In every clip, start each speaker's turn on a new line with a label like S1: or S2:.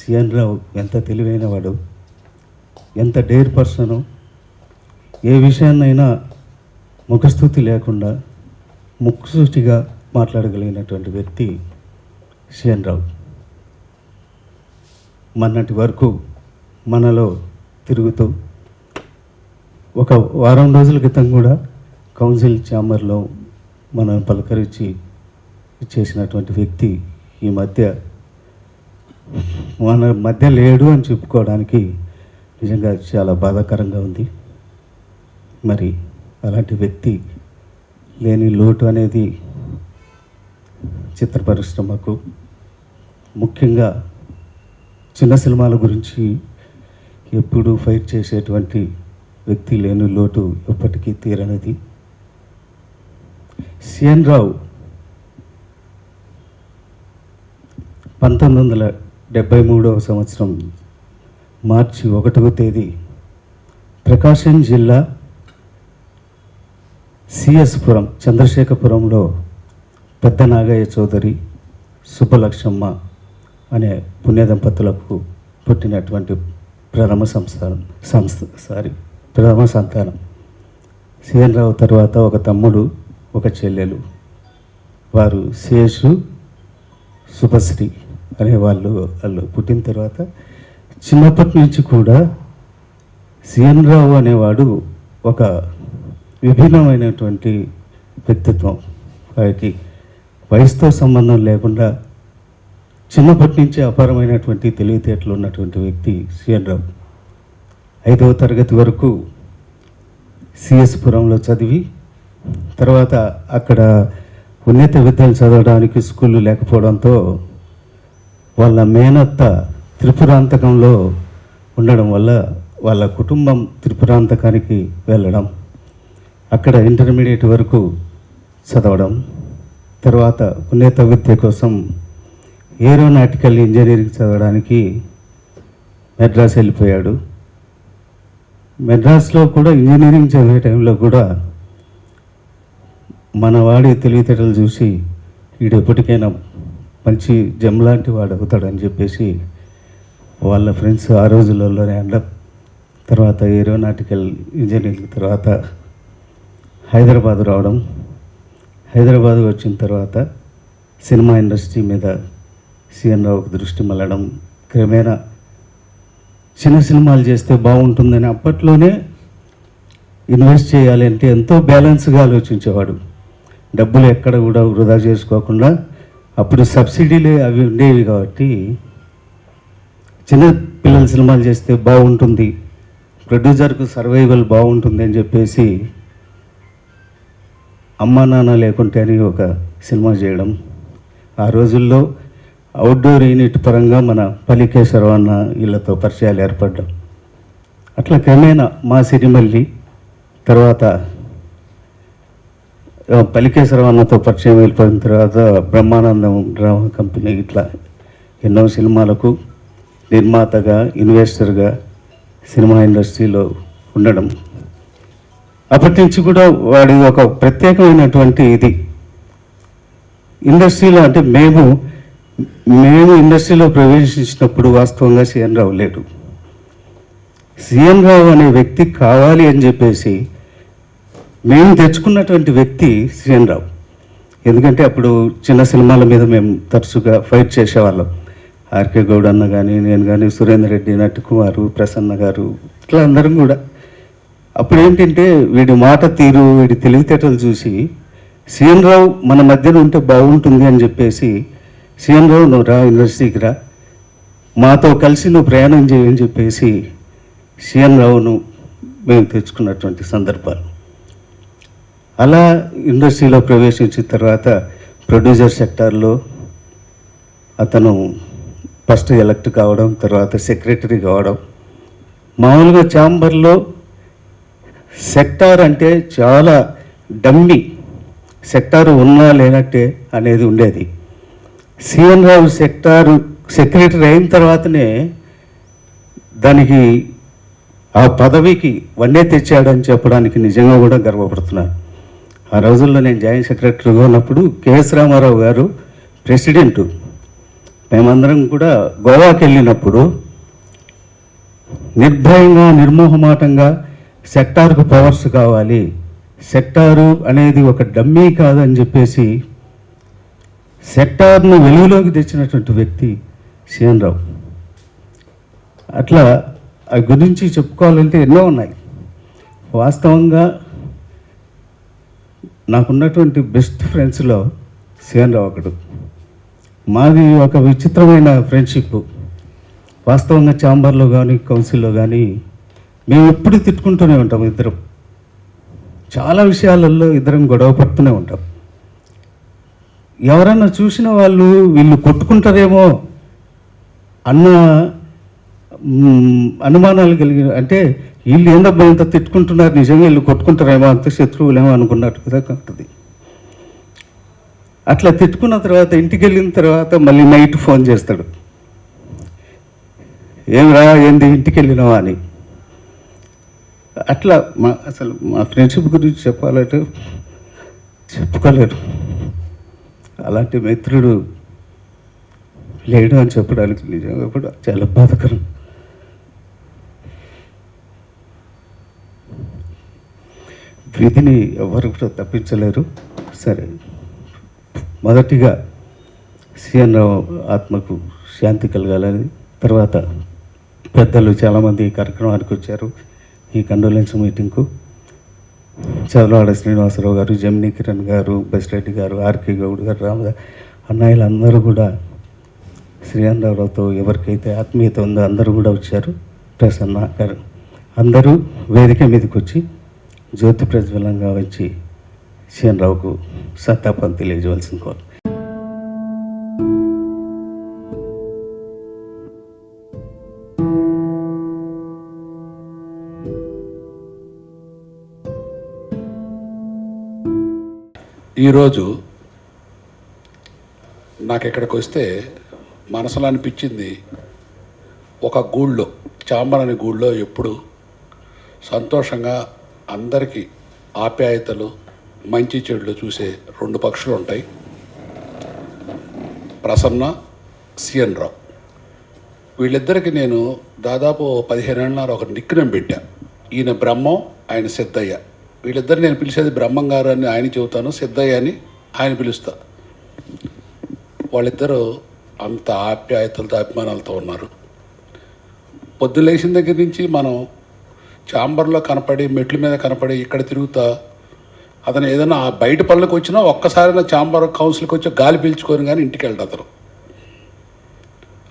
S1: CN రావు ఎంత తెలివైన వాడు, ఎంత డేర్ పర్సను, ఏ విషయాన్నైనా ముఖస్థుతి లేకుండా ముక్కుసూటిగా మాట్లాడగలిగినటువంటి వ్యక్తి సిఎన్ రావు. మొన్నటి వరకు మనలో తిరుగుతూ ఒక వారం రోజుల క్రితం కూడా కౌన్సిల్ ఛాంబర్లో మనం పలకరించి చేసినటువంటి వ్యక్తి ఈ మధ్య మన మధ్య లేడు అని చెప్పుకోవడానికి నిజంగా చాలా బాధాకరంగా ఉంది. మరి అలాంటి వ్యక్తి లేని లోటు అనేది చిత్ర పరిశ్రమకు, ముఖ్యంగా చిన్న సినిమాల గురించి ఎప్పుడూ ఫైట్ చేసేటువంటి వ్యక్తి లేని లోటు ఎప్పటికీ తీరనిది. సిఎన్ రావు 1973వ సంవత్సరం మార్చి 1వ తేదీ ప్రకాశం జిల్లా సిఎస్పురం చంద్రశేఖరపురంలో పెద్ద నాగయ్య చౌదరి, సుబ్బలక్ష్మమ్మ అనే పుణ్య దంపతులకు పుట్టినటువంటి ప్రథమ సంతానం. సిఎన్ రావు తర్వాత ఒక తమ్ముడు, ఒక చెల్లెలు. వారు శేషు, శుభశ్రీ అనే వాళ్ళు పుట్టిన తర్వాత చిన్నప్పటి నుంచి కూడా సిఎన్ రావు అనేవాడు ఒక విభిన్నమైనటువంటి వ్యక్తిత్వం. వారికి వయసుతో సంబంధం లేకుండా చిన్నప్పటి నుంచి అపారమైనటువంటి తెలివితేటలు ఉన్నటువంటి వ్యక్తి సిఎన్ రావు. 5వ తరగతి వరకు సిఎస్పురంలో చదివి తర్వాత అక్కడ ఉన్నత విద్యలు చదవడానికి స్కూళ్ళు లేకపోవడంతో వాళ్ళ మేనత్త త్రిపురాంతకంలో ఉండడం వల్ల వాళ్ళ కుటుంబం త్రిపురాంతకానికి వెళ్ళడం, అక్కడ ఇంటర్మీడియట్ వరకు చదవడం, తర్వాత ఉన్నత విద్య కోసం ఏరోనాటికల్ ఇంజనీరింగ్ చదవడానికి మెడ్రాస్ వెళ్ళిపోయాడు. మెడ్రాస్లో కూడా ఇంజనీరింగ్ చదివే టైంలో కూడా మన వాడి తెలివితేటలు చూసి వీడు ఎప్పటికైనా మంచి జమ్ లాంటి వాడు అవుతాడని చెప్పేసి వాళ్ళ ఫ్రెండ్స్ ఆ రోజులలోనే అనడం, తర్వాత ఏరోనాటికల్ ఇంజనీరింగ్ తర్వాత హైదరాబాద్ రావడం, హైదరాబాద్ వచ్చిన తర్వాత సినిమా ఇండస్ట్రీ మీద సిఎన్ రావుకు దృష్టి మళ్ళడం, క్రమేణా చిన్న సినిమాలు చేస్తే బాగుంటుందని అప్పట్లోనే ఇన్వెస్ట్ చేయాలి అంటే ఎంతో బ్యాలెన్స్గా ఆలోచించేవాడు. డబ్బులు ఎక్కడ కూడా వృధా చేసుకోకుండా, అప్పుడు సబ్సిడీలు అవి ఉండేవి కాబట్టి చిన్న పిల్లల సినిమాలు చేస్తే బాగుంటుంది, ప్రొడ్యూసర్కు సర్వైవల్ బాగుంటుంది అని చెప్పేసి అమ్మా నాన్న లేకుంటే అని ఒక సినిమా చేయడం. ఆ రోజుల్లో అవుట్డోర్ యూనిట్ పరంగా మన పలికేశ్వరరావు అన్న వీళ్ళతో పరిచయాలు ఏర్పడ్డం. అట్లా క్రమేణా మా సిరిమల్లి, తర్వాత పలికేశ్వరరావు అన్నతో పరిచయం వెళ్ళిపోయిన తర్వాత బ్రహ్మానందం డ్రామా కంపెనీ, ఇట్లా ఎన్నో సినిమాలకు నిర్మాతగా, ఇన్వెస్టర్గా సినిమా ఇండస్ట్రీలో ఉండడం. అప్పటి నుంచి కూడా వాడి ఒక ప్రత్యేకమైనటువంటి ఇది ఇండస్ట్రీలో, అంటే మేము ఇండస్ట్రీలో ప్రవేశించినప్పుడు వాస్తవంగా సిఎన్ రావు లేడు. సిఎన్ రావు అనే వ్యక్తి కావాలి అని చెప్పేసి మేము తెచ్చుకున్నటువంటి వ్యక్తి సిఎన్ రావు. ఎందుకంటే అప్పుడు చిన్న సినిమాల మీద మేము తరచుగా ఫైట్ చేసేవాళ్ళం. ఆర్కే గౌడ్ అన్న కానీ, నేను కానీ, సురేందర్ రెడ్డి, నట్టుకుమారు, ప్రసన్న గారు, ఇట్లా అందరం కూడా. అప్పుడు ఏంటంటే వీడి మాట తీరు, వీడి తెలివితేటలు చూసి సిఎన్ రావు మన మధ్యన ఉంటే బాగుంటుంది అని చెప్పేసి, సిఎన్ రావు నువ్వు రా ఇండస్ట్రీకి రా, మాతో కలిసి నువ్వు ప్రయాణం చేయని చెప్పేసి సిఎన్ రావును మేము తెచ్చుకున్నటువంటి సందర్భాలు. అలా ఇండస్ట్రీలో ప్రవేశించిన తర్వాత ప్రొడ్యూసర్ సెక్టార్లో అతను ఫస్ట్ ఎలక్ట్ కావడం, తర్వాత సెక్రటరీ కావడం. మామూలుగా ఛాంబర్లో సెక్టార్ అంటే చాలా డమ్మీ, సెక్టారు ఉన్నా లేనట్టే అనేది ఉండేది. సిఎన్ రావు సెక్రటరీ అయిన తర్వాతనే దానికి ఆ పదవికి వన్నే తెచ్చాడని చెప్పడానికి నిజంగా కూడా గర్వపడుతున్నాను. ఆ రోజుల్లో నేను జాయింట్ సెక్రటరీగా ఉన్నప్పుడు కెఎస్ రామారావు గారు ప్రెసిడెంటు, మేమందరం కూడా గోవాకి వెళ్ళినప్పుడు నిర్భయంగా నిర్మోహమాటంగా సెక్టార్కు పవర్స్ కావాలి, సెక్టారు అనేది ఒక డమ్మీ కాదని చెప్పేసి సెక్టార్ను వెలుగులోకి తెచ్చినటువంటి వ్యక్తి సిఎన్ రావు. అట్లా ఆ గురించి చెప్పుకోవాలంటే ఎన్నో ఉన్నాయి. వాస్తవంగా నాకున్నటువంటి బెస్ట్ ఫ్రెండ్స్లో సిఎన్ రావు ఒకడు. మాది ఒక విచిత్రమైన ఫ్రెండ్షిప్. వాస్తవంగా ఛాంబర్లో కానీ కౌన్సిల్లో కానీ మేము ఎప్పుడు తిట్టుకుంటూనే ఉంటాం. ఇద్దరం చాలా విషయాలలో ఇద్దరం గొడవ పడుతూనే ఉంటాం. ఎవరన్నా చూసిన వాళ్ళు వీళ్ళు కొట్టుకుంటారేమో అన్న అనుమానాలు కలిగిన, అంటే వీళ్ళు ఏందబ్బా ఇంత తిట్టుకుంటున్నారు, నిజంగా వీళ్ళు కొట్టుకుంటారేమో, అంత శత్రువులేమో అనుకున్నట్టుగా ఉంటుంది. అట్లా తిట్టుకున్న తర్వాత ఇంటికి వెళ్ళిన తర్వాత మళ్ళీ నైట్ ఫోన్ చేస్తాడు, ఏమిరా ఏంది ఇంటికి వెళ్ళినావా అని. అట్లా అసలు మా ఫ్రెండ్షిప్ గురించి చెప్పాలంటే చెప్పుకోలేరు. అలాంటి మిత్రుడు లేడు అని చెప్పడానికి నిజంగా కూడా చాలా బాధకరం. విధిని ఎవరు కూడా తప్పించలేరు. సరే, మొదటిగా సిఎన్ రావు ఆత్మకు శాంతి కలగాలని, తర్వాత పెద్దలు చాలామంది ఈ కార్యక్రమానికి వచ్చారు. ఈ కండోలెన్స్ మీటింగ్కు చదలవాడ శ్రీనివాసరావు గారు, జమినీ కిరణ్ గారు, బసిరెడ్డి గారు, ఆర్కే గౌడ్ గారు, రామదాస్ అన్నయ్యలు అందరూ కూడా సిఎన్ రావుతో ఎవరికైతే ఆత్మీయత ఉందో అందరూ కూడా వచ్చారు. ప్రసన్న గారు అందరూ వేదిక మీదకి వచ్చి జ్యోతి ప్రజ్వలంగా వచ్చి సిఎన్ రావుకు సంతాపం తెలియజేయవలసిన కోరు.
S2: ఈరోజు నాకు ఇక్కడికి వస్తే మనసులో అనిపించింది, ఒక గూళ్ళో, చాంబర్ అనే గూళ్ళో ఎప్పుడు సంతోషంగా అందరికీ ఆప్యాయతలు, మంచి చెడులు చూసే రెండు పక్షులు ఉంటాయి. ప్రసన్న, సిఎన్ రావు. వీళ్ళిద్దరికి నేను దాదాపు 15 ఏళ్ళ ఒక నిక్నేమ్ పెట్టా. ఈయన బ్రహ్మం, ఆయన సిద్ధయ్య. వీళ్ళిద్దరు నేను పిలిచేది బ్రహ్మం గారు అని ఆయన చెబుతాను, సిద్ధయ్య అని ఆయన పిలుస్తా. వాళ్ళిద్దరూ అంత ఆప్యాయతలతో అభిమానాలతో ఉన్నారు. పొద్దున లేచిన దగ్గర నుంచి మనం ఛాంబర్లో కనపడి, మెట్ల మీద కనపడి, ఇక్కడ తిరుగుతా, అతను ఏదైనా బయట పనులకు వచ్చినా ఒక్కసారైనా ఛాంబర్ కౌన్సిల్కి వచ్చి గాలి పీల్చుకొని కానీ ఇంటికి వెళ్తాడు అతను.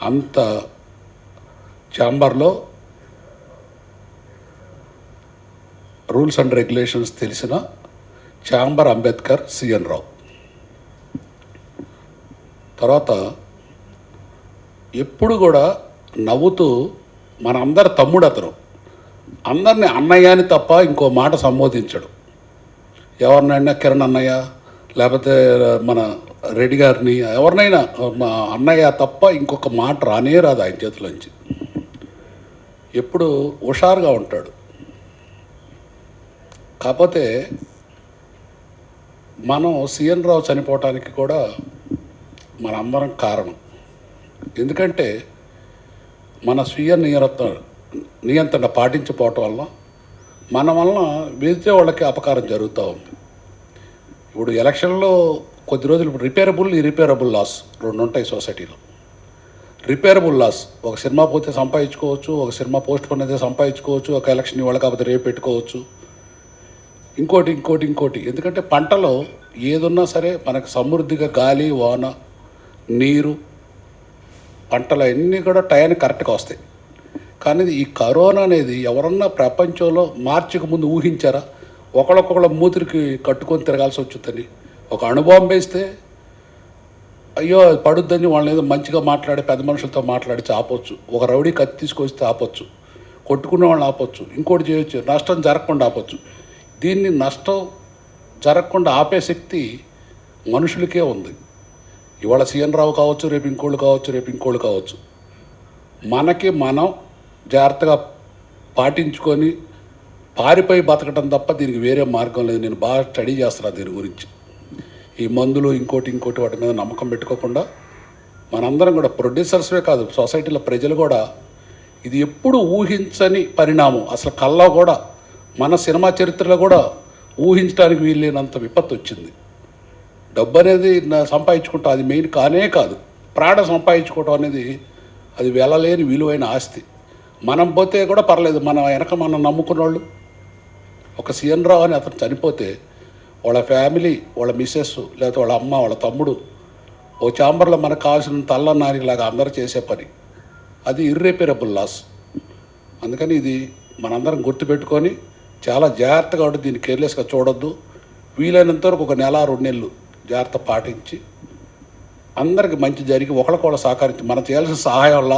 S2: అంత ఛాంబర్లో రూల్స్ అండ్ రెగ్యులేషన్స్ తెలిసిన ఛాంబర్ అంబేద్కర్ సిఎన్ రావు. తర్వాత ఎప్పుడు కూడా నవ్వుతూ, మన అందరి తమ్ముడు అతను, అందరినీ అన్నయ్య అని తప్ప ఇంకో మాట సంబోధించడు. ఎవరినైనా కిరణ్ అన్నయ్య, లేకపోతే మన రెడ్డి గారిని, ఎవరినైనా మా అన్నయ్య తప్ప ఇంకొక మాట రానే రాదు ఆయన చేతిలోంచి. ఎప్పుడు హుషారుగా ఉంటాడు. కాకపోతే మనం సిఎన్ రావు చనిపోవటానికి కూడా మనందరం కారణం. ఎందుకంటే మన స్వీయ నియంత్రణ పాటించకపోవటం వల్ల మన వలన వేసే వాళ్ళకి అపకారం జరుగుతూ ఉంది. ఇప్పుడు ఎలక్షన్లో కొద్ది రోజులు రిపేరబుల్, ఇరిపేరబుల్ లాస్ రెండు ఉంటాయి సొసైటీలో. రిపేరబుల్ లాస్, ఒక సినిమా పోతే సంపాదించుకోవచ్చు, ఒక సినిమా పోస్ట్ పోన్ అయితే సంపాదించుకోవచ్చు, ఒక ఎలక్షన్ ఇవాళ కాకపోతే రేపు పెట్టుకోవచ్చు, ఇంకోటి. ఎందుకంటే పంటలో ఏదున్నా సరే మనకు సమృద్ధిగా గాలి, వాన, నీరు, పంటలు అన్నీ కూడా టయానికి కరెక్ట్గా వస్తాయి. కానీ ఈ కరోనా అనేది ఎవరన్నా ప్రపంచంలో మార్చికి ముందు ఊహించారా? ఒకళ్ళొక్కొక్కళ్ళ మూతిరికి కట్టుకొని తిరగాల్సి వచ్చిందని. ఒక అణుబాంబు వేస్తే అయ్యో అది పడుద్దని వాళ్ళని ఏదో మంచిగా మాట్లాడి పెద్ద మనుషులతో మాట్లాడిచి ఆపొచ్చు. ఒక రౌడీ కత్తి తీసుకొస్తే ఆపొచ్చు, కొట్టుకునే వాళ్ళని ఆపొచ్చు, ఇంకోటి చేయొచ్చు, నష్టం జరగకుండా ఆపొచ్చు. దీన్ని నష్టం జరగకుండా ఆపే శక్తి మనుషులకే ఉంది. ఇవాళ సిఎన్ రావు కావచ్చు, రేపు ఇంకోళ్ళు కావచ్చు. మనకి మనం జాగ్రత్తగా పాటించుకొని పారిపోయి బతకటం తప్ప దీనికి వేరే మార్గం లేదు. నేను బాగా స్టడీ చేస్తున్నాను దీని గురించి. ఈ మందులు ఇంకోటి వాటి మీద నమ్మకం పెట్టుకోకుండా మనందరం కూడా ప్రొడ్యూసర్స్వే కాదు, సొసైటీలో ప్రజలు కూడా ఇది ఎప్పుడు ఊహించని పరిణామం. అసలు కల్లో కూడా మన సినిమా చరిత్రలో కూడా ఊహించడానికి వీల్లేనంత విపత్తు వచ్చింది. డబ్బు అనేది సంపాదించుకుంటాం, అది మెయిన్ కానే కాదు. ప్రాణ సంపాదించుకోవటం అనేది అది వెళ్ళలేని విలువైన ఆస్తి. మనం పోతే కూడా పర్లేదు, మన వెనక మనం నమ్ముకున్న వాళ్ళు. ఒక సీఎన్ రావు అని అతను చనిపోతే వాళ్ళ ఫ్యామిలీ, వాళ్ళ మిస్సెస్, లేకపోతే వాళ్ళ అమ్మ, వాళ్ళ తమ్ముడు ఓ ఛాంబర్లో మనకు కావాల్సిన తల్లనారిలాగా అందరూ చేసే పని. అది ఇర్రిపేరబుల్ లాస్. అందుకని ఇది మనందరం గుర్తుపెట్టుకొని చాలా జాగ్రత్తగా ఉండి దీన్ని కేర్లెస్గా చూడొద్దు. వీలైనంత వరకు ఒక నెల 2 నెలలు జాగ్రత్త పాటించి అందరికి మంచి జరిగి ఒకళ్ళకొకళ్ళు సహకరించి మనం చేయాల్సిన సహాయం వల్ల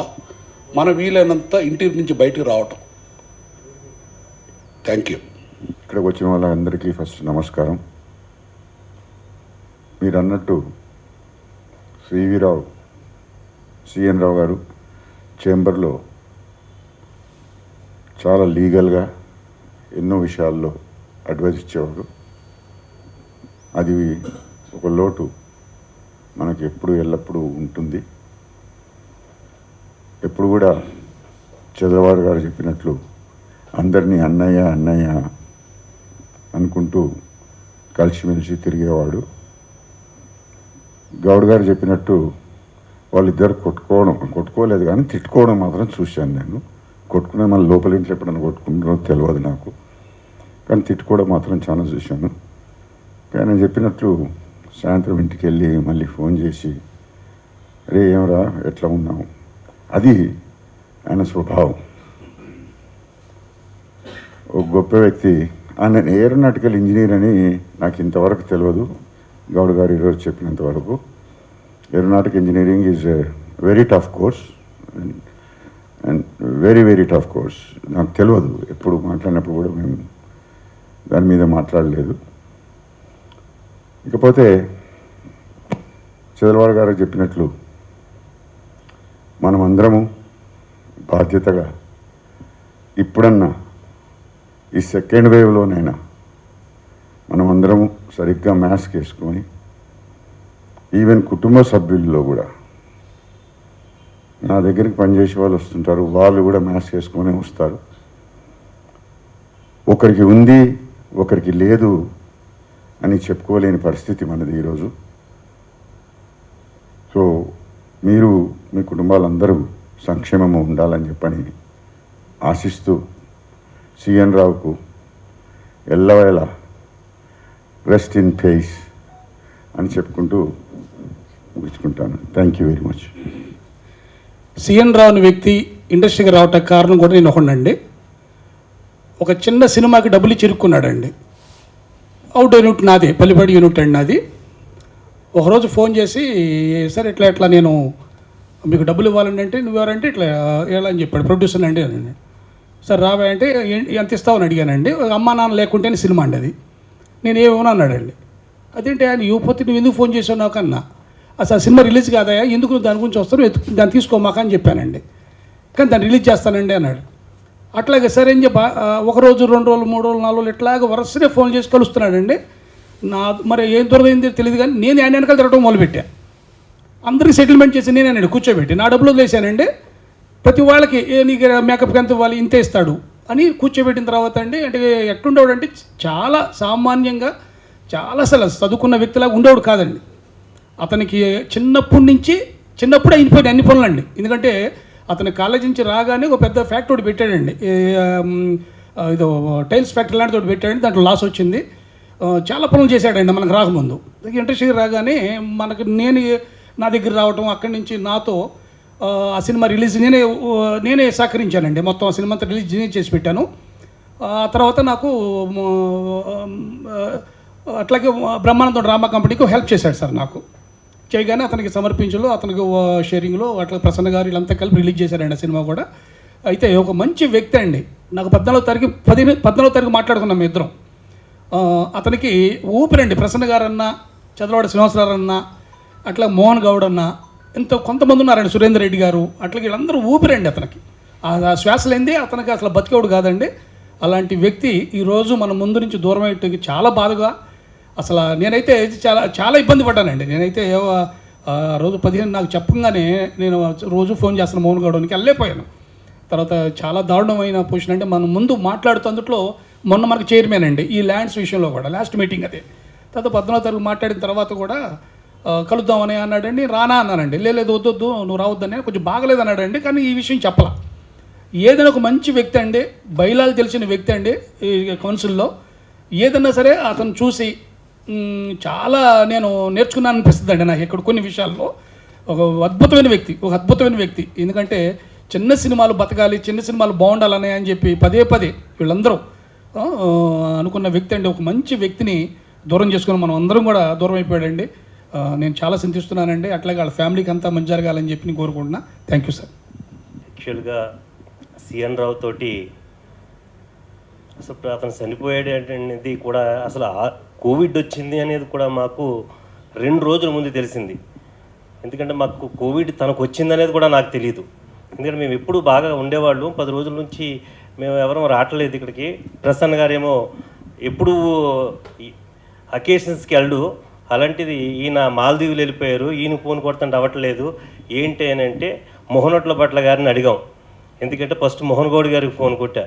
S2: మనం వీలైనంత ఇంటి నుంచి బయటకు రావటం. Thank you.
S3: ఇక్కడికి వచ్చిన వాళ్ళందరికీ ఫస్ట్ నమస్కారం. మీరు అన్నట్టు సిఎన్ రావు గారు చేంబర్లో చాలా లీగల్గా ఎన్నో విషయాల్లో అడ్వైజ్ ఇచ్చేవారు. అది ఒక లోటు మనకి ఎప్పుడు ఎల్లప్పుడూ ఉంటుంది. ఎప్పుడు కూడా చంద్రబాబు గారు చెప్పినట్లు అందరినీ అన్నయ్య అన్నయ్య అనుకుంటూ కలిసిమెలిసి తిరిగేవాడు. గౌడ్ గారు చెప్పినట్టు వాళ్ళిద్దరు కొట్టుకోలేదు కానీ తిట్టుకోవడం మాత్రం చూశాను నేను. కొట్టుకునే మన లోపల ఇంట్లో ఎప్పుడైనా కొట్టుకుంటారో తెలియదు నాకు, కానీ తిట్టుకోవడం మాత్రం చాలా చూశాను. కానీ నేను చెప్పినట్లు సాయంత్రం ఇంటికి వెళ్ళి మళ్ళీ ఫోన్ చేసి అరే ఏమరా ఎట్లా ఉన్నావు, అది ఆయన స్వభావం. ఒక గొప్ప వ్యక్తి. ఆయన ఏరోనాటికల్ ఇంజనీర్ అని నాకు ఇంతవరకు తెలియదు. గౌడ్ గారు ఈరోజు చెప్పినంత వరకు aeronautical engineering is a very tough course and very very tough course. నాకు తెలియదు, ఎప్పుడు మాట్లాడినప్పుడు కూడా మేము దాని మీద మాట్లాడలేదు. ఇకపోతే చంద్రబాబు గారు చెప్పినట్లు మనమందరము బాధ్యతగా ఇప్పుడన్నా ఈ సెకండ్ వేవ్లోనైనా మనమందరము సరిగ్గా మాస్క్ వేసుకొని, ఈవెన్ కుటుంబ సభ్యుల్లో కూడా నా దగ్గరికి పనిచేసే వాళ్ళు వస్తుంటారు, వాళ్ళు కూడా మాస్క్ వేసుకొని వస్తారు. ఒకరికి ఉంది ఒకరికి లేదు అని చెప్పుకోలేని పరిస్థితి మనది ఈరోజు. సో మీరు మీ కుటుంబాలందరూ సంక్షేమము ఉండాలని చెప్పని ఆశిస్తూ సిఎన్ రావుకు ఎల్లవేళ రెస్ట్ ఇన్ పీస్ అని చెప్పుకుంటూ ముగించుకుంటాను. Thank you very much.
S4: CN Rao అనే వ్యక్తి ఇండస్ట్రీకి రావటానికి కారణం కూడా నేను ఒకనండి. ఒక చిన్న సినిమాకి డబ్బులు ఇచ్చి ఇరుక్కున్నాడండి. అవుట్డోర్ యూనిట్ నాది, పల్లిపాడు యూనిట్ అండి నాది. ఒకరోజు ఫోన్ చేసి సార్ ఇట్లా నేను మీకు డబ్బులు ఇవ్వాలండి అంటే నువ్వెవరంటే ఇట్లా ఎలా అని చెప్పాడు. ప్రొడ్యూసర్ అండి అని. సార్ రావా అంటే ఎంత ఇస్తావని అడిగానండి. అమ్మా నాన్న లేకుంటేనే సినిమా అండి అది. నేను ఏమన్నా అన్నాడండి. అదేంటి ఆయన ఇవ్వకపోతే నువ్వు ఎందుకు ఫోన్ చేసావు నాకన్నా, అసలు సినిమా రిలీజ్ కాదయా, ఎందుకు నువ్వు దాని గురించి వస్తావు, దాన్ని తీసుకోమాక అని చెప్పానండి. కానీ దాన్ని రిలీజ్ చేస్తానండి అన్నాడు. అట్లాగే సరే అని చెప్పి 1 రోజు 2 రోజులు 3 రోజులు 4 రోజులు ఇట్లాగే వరుసనే ఫోన్ చేసి కలుస్తున్నాడండి. మరి ఏం దొరకైంది తెలియదు కానీ నేను ఆయన వెనకాల తిరగడం మొదలుపెట్టా. అందరికీ సెటిల్మెంట్ చేసి నేనండి కూర్చోబెట్టి నా డబ్బులు వదిలేసానండి. ప్రతి వాళ్ళకి నీకు మేకప్కి ఎంత ఇవ్వాలి ఇంతే ఇస్తాడు అని కూర్చోబెట్టిన తర్వాత అండి, అంటే ఎట్లుండేవాడు అంటే చాలా సామాన్యంగా చాలా అసలు చదువుకున్న వ్యక్తిలాగా ఉండేవాడు కాదండి. అతనికి చిన్నప్పుడే అయిపోయినాయి అన్ని పనులండి. ఎందుకంటే అతని కాలేజీ నుంచి రాగానే ఒక పెద్ద ఫ్యాక్టరీ ఒకటి పెట్టాడండి. ఇదో టైల్స్ ఫ్యాక్టరీ లాంటిది ఒకటి పెట్టాడండి. దాంట్లో లాస్ వచ్చింది. చాలా పనులు చేశాడండి మనకు రాకముందు. ఇండస్ట్రీకి రాగానే మనకు నా దగ్గర రావటం, అక్కడి నుంచి నాతో ఆ సినిమా రిలీజ్ నేనే సహకరించానండి. మొత్తం ఆ సినిమా అంతా రిలీజ్ నేనే చేసి పెట్టాను. ఆ తర్వాత నాకు అట్లాగే బ్రహ్మానందం డ్రామా కంపెనీకి హెల్ప్ చేశాడు సార్. నాకు చేయగానే అతనికి సమర్పించలో, అతనికి షేరింగ్లో అట్లా ప్రసన్న గారు వీళ్ళంతా కలిపి రిలీజ్ చేశారండి ఆ సినిమా కూడా. అయితే ఒక మంచి వ్యక్తి అండి. నాకు 14వ తారీఖు మాట్లాడుకున్నాం ఇద్దరం. అతనికి ఊపిరండి. ప్రసన్న గారు అన్న, చంద్రబాబు శ్రీనివాసరావు అన్న, అట్లా మోహన్ గౌడ్ అన్న, కొంతమంది ఉన్నారండి, సురేందర్ రెడ్డి గారు, అట్లా వీళ్ళందరూ ఊపిరండి అతనికి. ఆ శ్వాస లేనిదే అతనికి అసలు బతికేవాడు కాదండి. అలాంటి వ్యక్తి ఈరోజు మన ముందు నుంచి దూరం అయ్యేటికి చాలా బాధగా, అసలు నేనైతే చాలా చాలా ఇబ్బంది పడ్డానండి. నేనైతే ఆ రోజు 15 నాకు చెప్పగానే నేను రోజు ఫోన్ చేస్తాను మోహన్ గౌడ్కి, వెళ్ళలేకపోయాను. తర్వాత చాలా దారుణమైన పొజిషన్, అంటే మనం ముందు మాట్లాడుతున్నట్లో మొన్న మనకు చైర్మన్ అండి ఈ ల్యాండ్స్ విషయంలో కూడా లాస్ట్ మీటింగ్ అదే. తర్వాత 14వ తారీఖు మాట్లాడిన తర్వాత కూడా కలుద్దామని అన్నాడండి. రానా అన్నానండి. లేదు వద్దొద్దు నువ్వు రావద్దని, కొంచెం బాగలేదు అన్నాడండి. కానీ ఈ విషయం చెప్పలా. ఏదైనా ఒక మంచి వ్యక్తి అండి, బయలాలు తెలిసిన వ్యక్తి అండి ఈ కౌన్సిల్లో. ఏదన్నా సరే అతను చూసి చాలా నేను నేర్చుకున్నాను అనిపిస్తుంది అండి నాకు ఇక్కడ కొన్ని విషయాల్లో. ఒక అద్భుతమైన వ్యక్తి. ఎందుకంటే చిన్న సినిమాలు బతకాలి, చిన్న సినిమాలు బాగుండాలని అని చెప్పి పదే వీళ్ళందరూ అనుకున్న వ్యక్తి అండి. ఒక మంచి వ్యక్తిని దూరం చేసుకుని మనం అందరం కూడా దూరం అయిపోయాడండి. నేను చాలా చింతిస్తున్నానండి. అట్లాగే వాళ్ళ ఫ్యామిలీకి అంతా మంచి జరగాలని చెప్పి నేను కోరుకుంటున్నా. Thank you sir.
S5: యాక్చువల్గా సిఎన్ రావు తోటి అసలు అతను చనిపోయాడు అనేది కూడా, అసలు కోవిడ్ వచ్చింది అనేది కూడా మాకు 2 రోజుల ముందు తెలిసింది. ఎందుకంటే మాకు కోవిడ్ తనకు వచ్చిందనేది కూడా నాకు తెలియదు. ఎందుకంటే మేము ఎప్పుడు బాగా ఉండేవాళ్ళు. 10 రోజుల నుంచి మేము ఎవరూ రావట్లేదు ఇక్కడికి. ప్రసన్న గారేమో ఎప్పుడు అకేషన్స్కి వెళ్ళు, అలాంటిది ఈయన మాల్దీవులు వెళ్ళిపోయారు, ఈయన ఫోన్ కొడుతుంటే అవ్వట్లేదు ఏంటి అని అంటే మోహనోట్ల భట్ల గారిని అడిగాం. ఎందుకంటే ఫస్ట్ మోహన్ గౌడ్ గారికి ఫోన్ కొట్టా,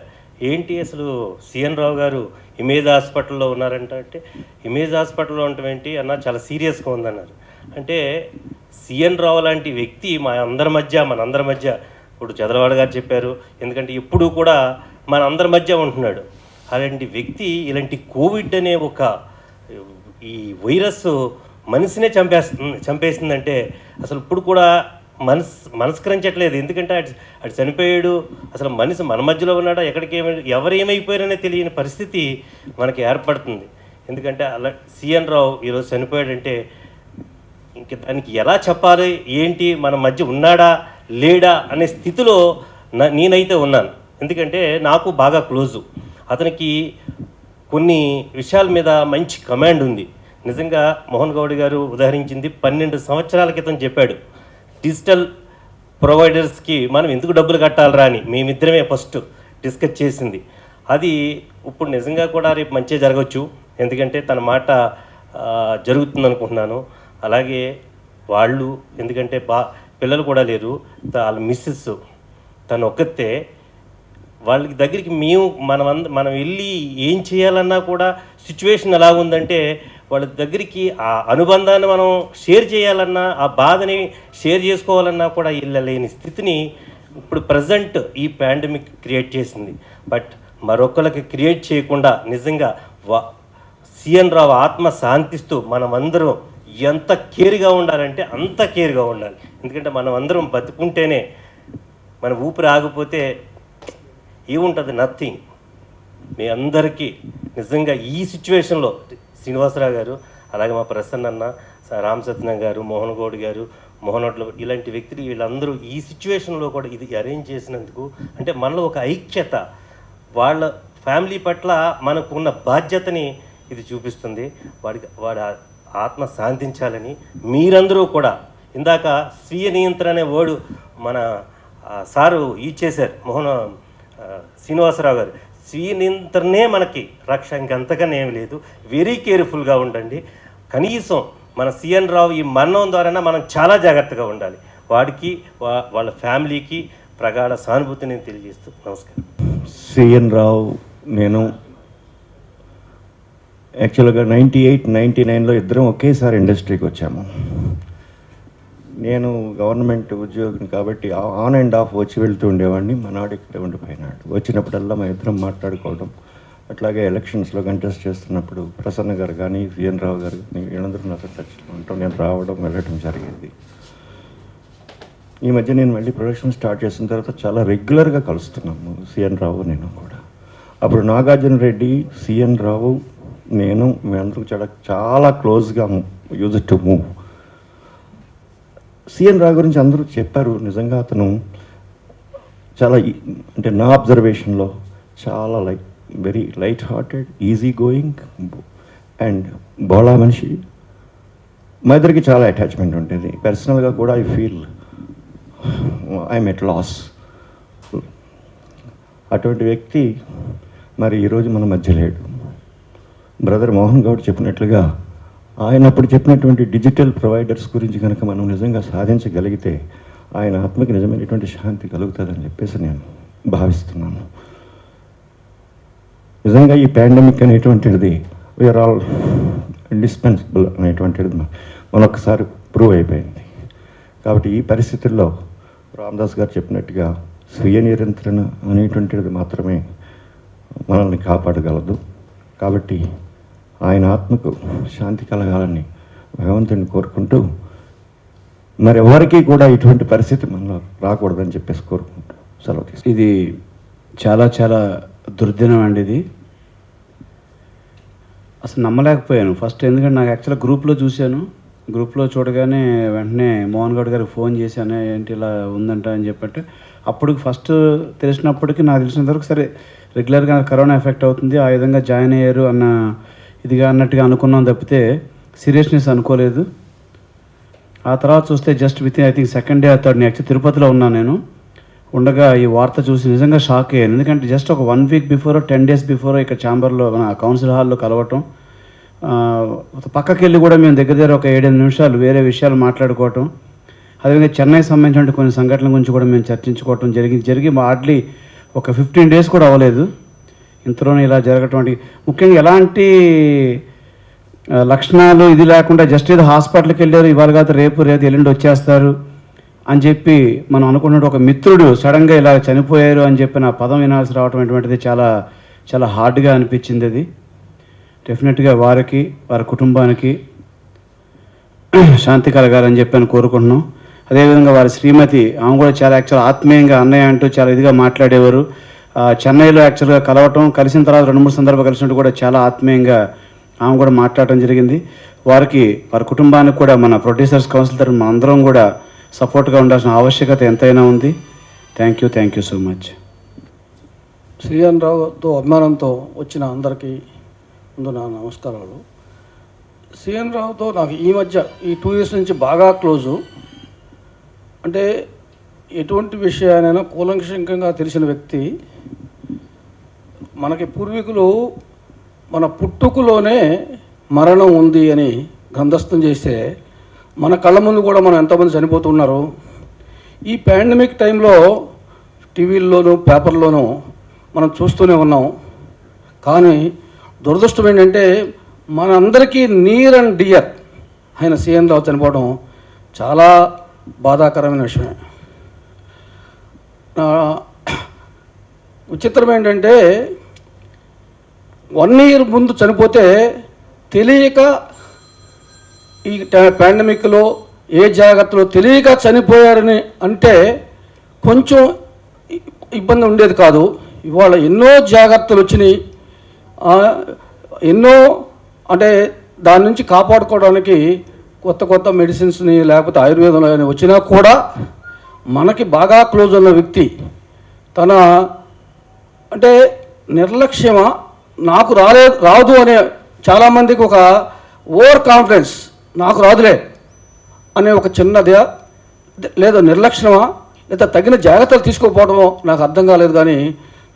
S5: ఏంటి అసలు సిఎన్ రావు గారు ఇమేజ్ హాస్పిటల్లో ఉన్నారంట. అంటే ఇమేజ్ హాస్పిటల్లో ఉండటం ఏంటి అన్న, చాలా సీరియస్గా ఉందన్నారు. అంటే సిఎన్ రావు లాంటి వ్యక్తి మనందరి మధ్య ఇప్పుడు చంద్రబాబు గారు చెప్పారు, ఎందుకంటే ఎప్పుడూ కూడా మనందరి మధ్య ఉంటున్నాడు. అలాంటి వ్యక్తి ఇలాంటి కోవిడ్ అనే ఒక ఈ వైరస్ మనిషినే చంపేస్తుందంటే అసలు ఇప్పుడు కూడా మనస్కరించట్లేదు. ఎందుకంటే అటు చనిపోయాడు, అసలు మనిషి మన మధ్యలో ఉన్నాడా, ఎవరు ఏమైపోయారనే తెలియని పరిస్థితి మనకి ఏర్పడుతుంది. ఎందుకంటే అలా సిఎన్ రావు ఈరోజు చనిపోయాడంటే ఇంక దానికి ఎలా చెప్పాలి, ఏంటి, మన మధ్య ఉన్నాడా లేడా అనే స్థితిలో నేనైతే ఉన్నాను. ఎందుకంటే నాకు బాగా క్లోజు, అతనికి కొన్ని విషయాల మీద మంచి కమాండ్ ఉంది. నిజంగా మోహన్ గౌడ్ గారు ఉదాహరించింది 12 సంవత్సరాల క్రితం చెప్పాడు, డిజిటల్ ప్రొవైడర్స్కి మనం ఎందుకు డబ్బులు కట్టాలరా అని మేమిద్దరమే ఫస్ట్ డిస్కస్ చేసింది. అది ఇప్పుడు నిజంగా కూడా రేపు మంచిగా జరగవచ్చు, ఎందుకంటే తన మాట జరుగుతుంది అనుకుంటున్నాను. అలాగే వాళ్ళు, ఎందుకంటే పిల్లలు కూడా లేరు, వాళ్ళ మిస్సెస్ తను ఒక్కతే, వాళ్ళకి దగ్గరికి మనం వెళ్ళి ఏం చేయాలన్నా కూడా సిచ్యువేషన్ ఎలా ఉందంటే వాళ్ళ దగ్గరికి ఆ అనుబంధాన్ని మనం షేర్ చేయాలన్నా, ఆ బాధని షేర్ చేసుకోవాలన్నా కూడా వెళ్ళలేని స్థితిని ఇప్పుడు ప్రజెంట్ ఈ పాండమిక్ క్రియేట్ చేసింది. బట్ మరొకరికి క్రియేట్ చేయకుండా నిజంగా సిఎన్ రావు ఆత్మ శాంతిస్తూ మనమందరం ఎంత కేర్గా ఉండాలంటే అంత కేర్గా ఉండాలి. ఎందుకంటే మనం అందరం బతుకుంటేనే, మన ఊపిరి ఆగిపోతే ఏముంటుంది, నథింగ్. మీ అందరికీ నిజంగా ఈ సిచ్యువేషన్లో శ్రీనివాసరావు గారు, అలాగే మా ప్రసన్న అన్న, రామసత్యం గారు, మోహన్ గౌడ్ గారు, మోహనోట్ల, ఇలాంటి వ్యక్తులు వీళ్ళందరూ ఈ సిచ్యువేషన్లో కూడా ఇది అరేంజ్ చేసినందుకు, అంటే మనలో ఒక ఐక్యత, వాళ్ళ ఫ్యామిలీ పట్ల మనకున్న బాధ్యతని ఇది చూపిస్తుంది. వాడి ఆత్మ శాంతించాలని మీరందరూ కూడా, ఇందాక స్వీయ నియంత్రణ అనే వర్డ్ మన సారు ఇచ్చేశారు శ్రీనివాసరావు గారు. స్వీయ నియంత్రణే మనకి రక్ష, ఇంకంతకన్నా ఏమి లేదు. వెరీ కేర్ఫుల్గా ఉండండి. కనీసం మన సిఎన్ రావు ఈ మరణం ద్వారా మనం చాలా జాగ్రత్తగా ఉండాలి. వాడికి వాళ్ళ ఫ్యామిలీకి ప్రగాఢ సానుభూతిని తెలియజేస్తూ నమస్కారం.
S6: సిఎన్ రావు నేను యాక్చువల్గా 98, 99లో ఇద్దరం ఒకేసారి ఇండస్ట్రీకి వచ్చాము. నేను గవర్నమెంట్ ఉద్యోగిని కాబట్టి ఆన్ అండ్ ఆఫ్ వచ్చి వెళ్తూ ఉండేవాడిని. మనాడు ఇక్కడ ఉండిపోయినాడు. వచ్చినప్పుడల్లా మా ఇద్దరం మాట్లాడుకోవడం, అట్లాగే ఎలక్షన్స్లో కంటెస్ట్ చేస్తున్నప్పుడు ప్రసన్న గారు కానీ సిఎన్ రావు గారు కానీ వీళ్ళందరూ నాతో టచ్లో ఉంటాం, నేను రావడం వెళ్ళడం జరిగింది. ఈ మధ్య నేను మళ్ళీ ప్రొడక్షన్ స్టార్ట్ చేసిన తర్వాత చాలా రెగ్యులర్గా కలుస్తున్నాము సిఎన్ రావు నేను కూడా. అప్పుడు నాగార్జున రెడ్డి, సిఎన్ రావు, నేను మేమందరూ చాలా క్లోజ్గా యూజ్ టు మూవ్. సిఎన్ రావు గురించి అందరూ చెప్పారు. నిజంగా అతను చాలా, అంటే నా అబ్జర్వేషన్లో చాలా very light hearted, easy going and బోళా మనిషి. మా ఇద్దరికి చాలా అటాచ్మెంట్ ఉంటుంది. పర్సనల్గా కూడా I feel I'm at loss. అటువంటి వ్యక్తి మరి ఈరోజు మన మధ్య లేడు. బ్రదర్ మోహన్ గౌడ్ చెప్పినట్లుగా ఆయన అప్పుడు చెప్పినటువంటి డిజిటల్ ప్రొవైడర్స్ గురించి కనుక మనం నిజంగా సాధించగలిగితే ఆయన ఆత్మకి నిజమైనటువంటి శాంతి కలుగుతుందని చెప్పేసి నేను భావిస్తున్నాను. నిజంగా ఈ పాండమిక్ అనేటువంటిది వీఆర్ ఆల్ ఇండిస్పెన్సిబుల్ అనేటువంటిది మనొకసారి ప్రూవ్ అయిపోయింది. కాబట్టి ఈ పరిస్థితుల్లో రామదాస్ గారు చెప్పినట్టుగా స్వీయ నియంత్రణ అనేటువంటిది మాత్రమే మనల్ని కాపాడగలదు. కాబట్టి ఆయన ఆత్మకు శాంతి కలగాలని భగవంతుని కోరుకుంటూ మరి ఎవరికి కూడా ఇటువంటి పరిస్థితి మనలో రాకూడదని చెప్పేసి కోరుకుంటూ సెలవు తీసుకుంటాం.
S7: ఇది చాలా చాలా దుర్దినం అండి. ఇది అసలు నమ్మలేకపోయాను ఫస్ట్, ఎందుకంటే నాకు యాక్చువల్గా గ్రూప్లో చూశాను. గ్రూప్లో చూడగానే వెంటనే మోహన్ గౌడ్ గారికి ఫోన్ చేశాను, ఏంటి ఇలా ఉందంట అని చెప్పంటే అప్పుడు ఫస్ట్ తెలిసినప్పటికీ నాకు తెలిసినంత వరకు సరే రెగ్యులర్గా కరోనా ఎఫెక్ట్ అవుతుంది ఆ విధంగా జాయిన్ అయ్యారు అన్న ఇదిగా అన్నట్టుగా అనుకున్నాం తప్పితే సీరియస్నెస్ అనుకోలేదు. ఆ తర్వాత చూస్తే just with in I think second day third day actual తిరుపతిలో ఉన్నాను నేను. ఉండగా ఈ వార్త చూసి నిజంగా షాక్ అయ్యాను. ఎందుకంటే జస్ట్ ఒక 1 వీక్ బిఫోర్ 10 డేస్ బిఫోర్ ఇక్కడ ఛాంబర్లో మన కౌన్సిల్ హాల్లో కలవటం, పక్కకి వెళ్ళి కూడా మేము దగ్గర ఒక 7-8 నిమిషాలు వేరే విషయాలు మాట్లాడుకోవటం, అదేవిధంగా చెన్నై సంబంధించిన కొన్ని సంఘటనల గురించి కూడా మేము చర్చించుకోవటం జరిగి హార్డ్లీ ఒక 15 డేస్ కూడా అవ్వలేదు. ఇంతలోనే ఇలా జరగటం, ముఖ్యంగా ఎలాంటి లక్షణాలు ఇది లేకుండా జస్ట్ ఏదో హాస్పిటల్కి వెళ్ళారు, ఇవాళ కాదు రేపు ఎల్లుండి వచ్చేస్తారు అని చెప్పి మనం అనుకున్నట్టు ఒక మిత్రుడు సడన్గా ఇలా చనిపోయారు అని చెప్పి నా పదం వినాల్సి రావటం అటువంటిది చాలా చాలా హార్డ్గా అనిపించింది. అది డెఫినెట్గా వారికి వారి కుటుంబానికి శాంతి కలగాలని చెప్పి కోరుకుంటున్నాం. అదేవిధంగా వారి శ్రీమతి, ఆమె కూడా చాలా యాక్చువల్ ఆత్మీయంగా అన్నయ్య అంటూ చాలా ఇదిగా మాట్లాడేవారు. చెన్నైలో యాక్చువల్గా కలవటం, కలిసిన తర్వాత 2-3 సందర్భాలు కలిసినట్టు కూడా చాలా ఆత్మీయంగా ఆమె కూడా మాట్లాడటం జరిగింది. వారికి వారి కుటుంబానికి కూడా మన ప్రొడ్యూసర్స్ కౌన్సిల్ తరఫున మన అందరం కూడా సపోర్ట్గా ఉండాల్సిన ఆవశ్యకత ఎంతైనా ఉంది. Thank you so much.
S8: శ్రీఎన్ రావుతో అభిమానంతో వచ్చిన అందరికీ ముందు నా నమస్కారాలు. శ్రీఎన్ రావుతో నాకు ఈ మధ్య ఈ 2 years నుంచి బాగా క్లోజు. అంటే ఎటువంటి విషయానైనా కూలంకషంగా తెలిసిన వ్యక్తి. మనకి పూర్వీకులు మన పుట్టుకలోనే మరణం ఉంది అని గ్రంథస్థం చేస్తే మన కళ్ళ ముందు కూడా మనం ఎంతమంది చనిపోతున్నారు. ఈ పాండమిక్ టైంలో టీవీల్లోనూ పేపర్లోనూ మనం చూస్తూనే ఉన్నాం. కానీ దురదృష్టం ఏంటంటే మనందరికీ నియర్ అండ్ డియర్ ఆయన సీఎన్ రావు చనిపోవడం చాలా బాధాకరమైన విషయమే. విచిత్రం ఏంటంటే 1 year ముందు చనిపోతే తెలియక ఈ పాండమిక్లో ఏ జాగ్రత్తలో తెలియక చనిపోయారని అంటే కొంచెం ఇబ్బంది ఉండేది కాదు. ఇవాళ ఎన్నో జాగ్రత్తలు వచ్చినాయి, ఎన్నో అంటే దాని నుంచి కాపాడుకోవడానికి కొత్త మెడిసిన్స్ని లేకపోతే ఆయుర్వేదంలో వచ్చినా కూడా మనకి బాగా క్లోజ్ ఉన్న వ్యక్తి తన అంటే నిర్లక్ష్యమా నాకు రాదు అనే చాలామందికి ఒక ఓవర్ కాన్ఫిడెన్స్, నాకు రాదులే అనే ఒక చిన్నదే లేదా నిర్లక్ష్యమా లేదా తగిన జాగ్రత్తలు తీసుకోకపోవడమో నాకు అర్థం కాలేదు. కానీ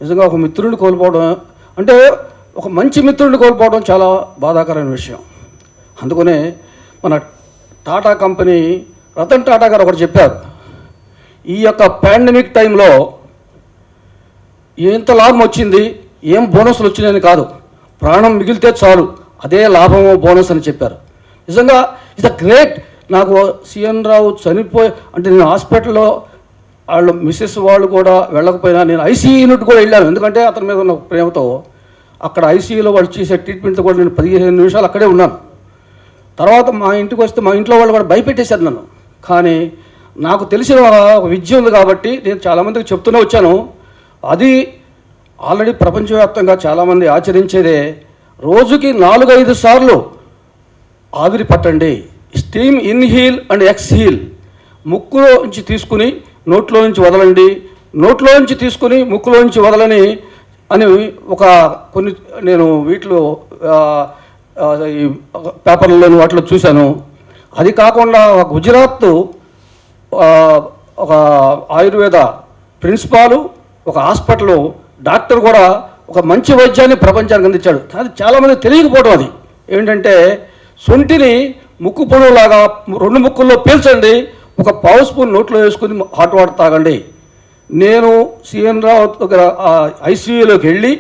S8: నిజంగా ఒక మిత్రుడిని కోల్పోవడం అంటే ఒక మంచి మిత్రుడిని కోల్పోవడం చాలా బాధాకరమైన విషయం. అందుకనే మన టాటా కంపెనీ రతన్ టాటా గారు ఒకటి చెప్పారు, ఈ యొక్క పాండమిక్ టైంలో ఎంత లాభం వచ్చింది, ఏం బోనస్లు వచ్చినాయని కాదు, ప్రాణం మిగిలితే చాలు అదే లాభమో బోనస్ అని చెప్పారు. నిజంగా ఇట్స్ అ గ్రేట్. నాకు సీఎన్ రావు చనిపోయి అంటే నేను హాస్పిటల్లో వాళ్ళు మిస్సెస్ వాళ్ళు కూడా వెళ్ళకపోయినా నేను ఐసీయూ యూనిట్ కూడా వెళ్ళాను. ఎందుకంటే అతని మీద ఉన్న ప్రేమతో అక్కడ ఐసీయూలో వాళ్ళు చేసే ట్రీట్మెంట్తో కూడా నేను 15 నిమిషాలు అక్కడే ఉన్నాను. తర్వాత మా ఇంటికి వస్తే మా ఇంట్లో వాళ్ళు కూడా భయపెట్టేశారు నన్ను. కానీ నాకు తెలిసిన ఒక విద్య ఉంది కాబట్టి నేను చాలామందికి చెప్తూనే వచ్చాను. అది ఆల్రెడీ ప్రపంచవ్యాప్తంగా చాలామంది ఆచరించేదే. రోజుకి 4-5 సార్లు ఆవిరి పట్టండి. Steam inhale and exhale. ముక్కులో నుంచి తీసుకుని నోట్లో నుంచి వదలండి, నోట్లో నుంచి తీసుకుని ముక్కులో నుంచి వదలని అని ఒక కొన్ని నేను వీటిలో ఈ పేపర్లలో వాటిలో చూశాను. అది కాకుండా గుజరాత్ ఒక ఆయుర్వేద ప్రిన్సిపాలు ఒక హాస్పిటల్ డాక్టర్ కూడా ఒక మంచి వైద్యాన్ని ప్రపంచానికి అందించాడు. అది చాలామంది తెలియకపోవడం. అది ఏంటంటే సొంటిని ముక్కు పొడవులాగా 2 ముక్కుల్లో పీల్చండి, ఒక పావు స్పూన్ నోట్లో వేసుకుని హాట్ వాటర్ తాగండి. నేను సిఎన్ రావు దగ్గర ఐసీయూలోకి వెళ్ళి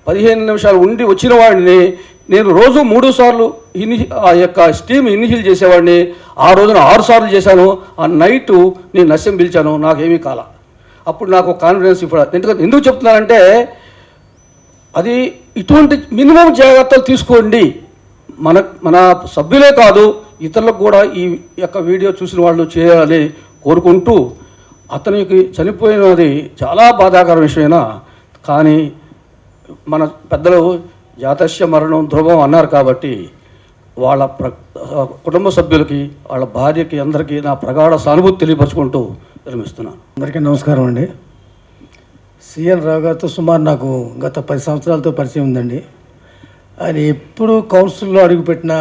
S8: 15 నిమిషాలు ఉండి వచ్చిన వాడిని. నేను రోజు 3 సార్లు ఆ యొక్క స్టీమ్ ఇన్హీల్ చేసేవాడిని. ఆ రోజున 6 సార్లు చేశాను. ఆ నైటు నేను నస్యం పిలిచాను, నాకేమీ కాల. అప్పుడు నాకు కాన్ఫిడెన్స్ ఇప్పుడు ఎందుకు చెప్తున్నానంటే అది ఇటువంటి మినిమం జాగ్రత్తలు తీసుకోండి. మన సభ్యులే కాదు, ఇతరులకు కూడా ఈ యొక్క వీడియో చూసిన వాళ్ళు చేయాలని కోరుకుంటూ, అతనికి చనిపోయినది చాలా బాధాకర విషయమైనా కానీ మన పెద్దలు జాతస్య మరణం ధ్రువం అన్నారు కాబట్టి వాళ్ళ కుటుంబ సభ్యులకి, వాళ్ళ భార్యకి, అందరికీ నా ప్రగాఢ సానుభూతి తెలియపరుచుకుంటూ విరమిస్తున్నాను.
S9: అందరికీ నమస్కారం అండి. సిఎన్ రావు గారితో సుమారు నాకు గత 10 సంవత్సరాలతో పరిచయం ఉందండి. ఆయన ఎప్పుడు కౌన్సిల్లో అడుగుపెట్టిన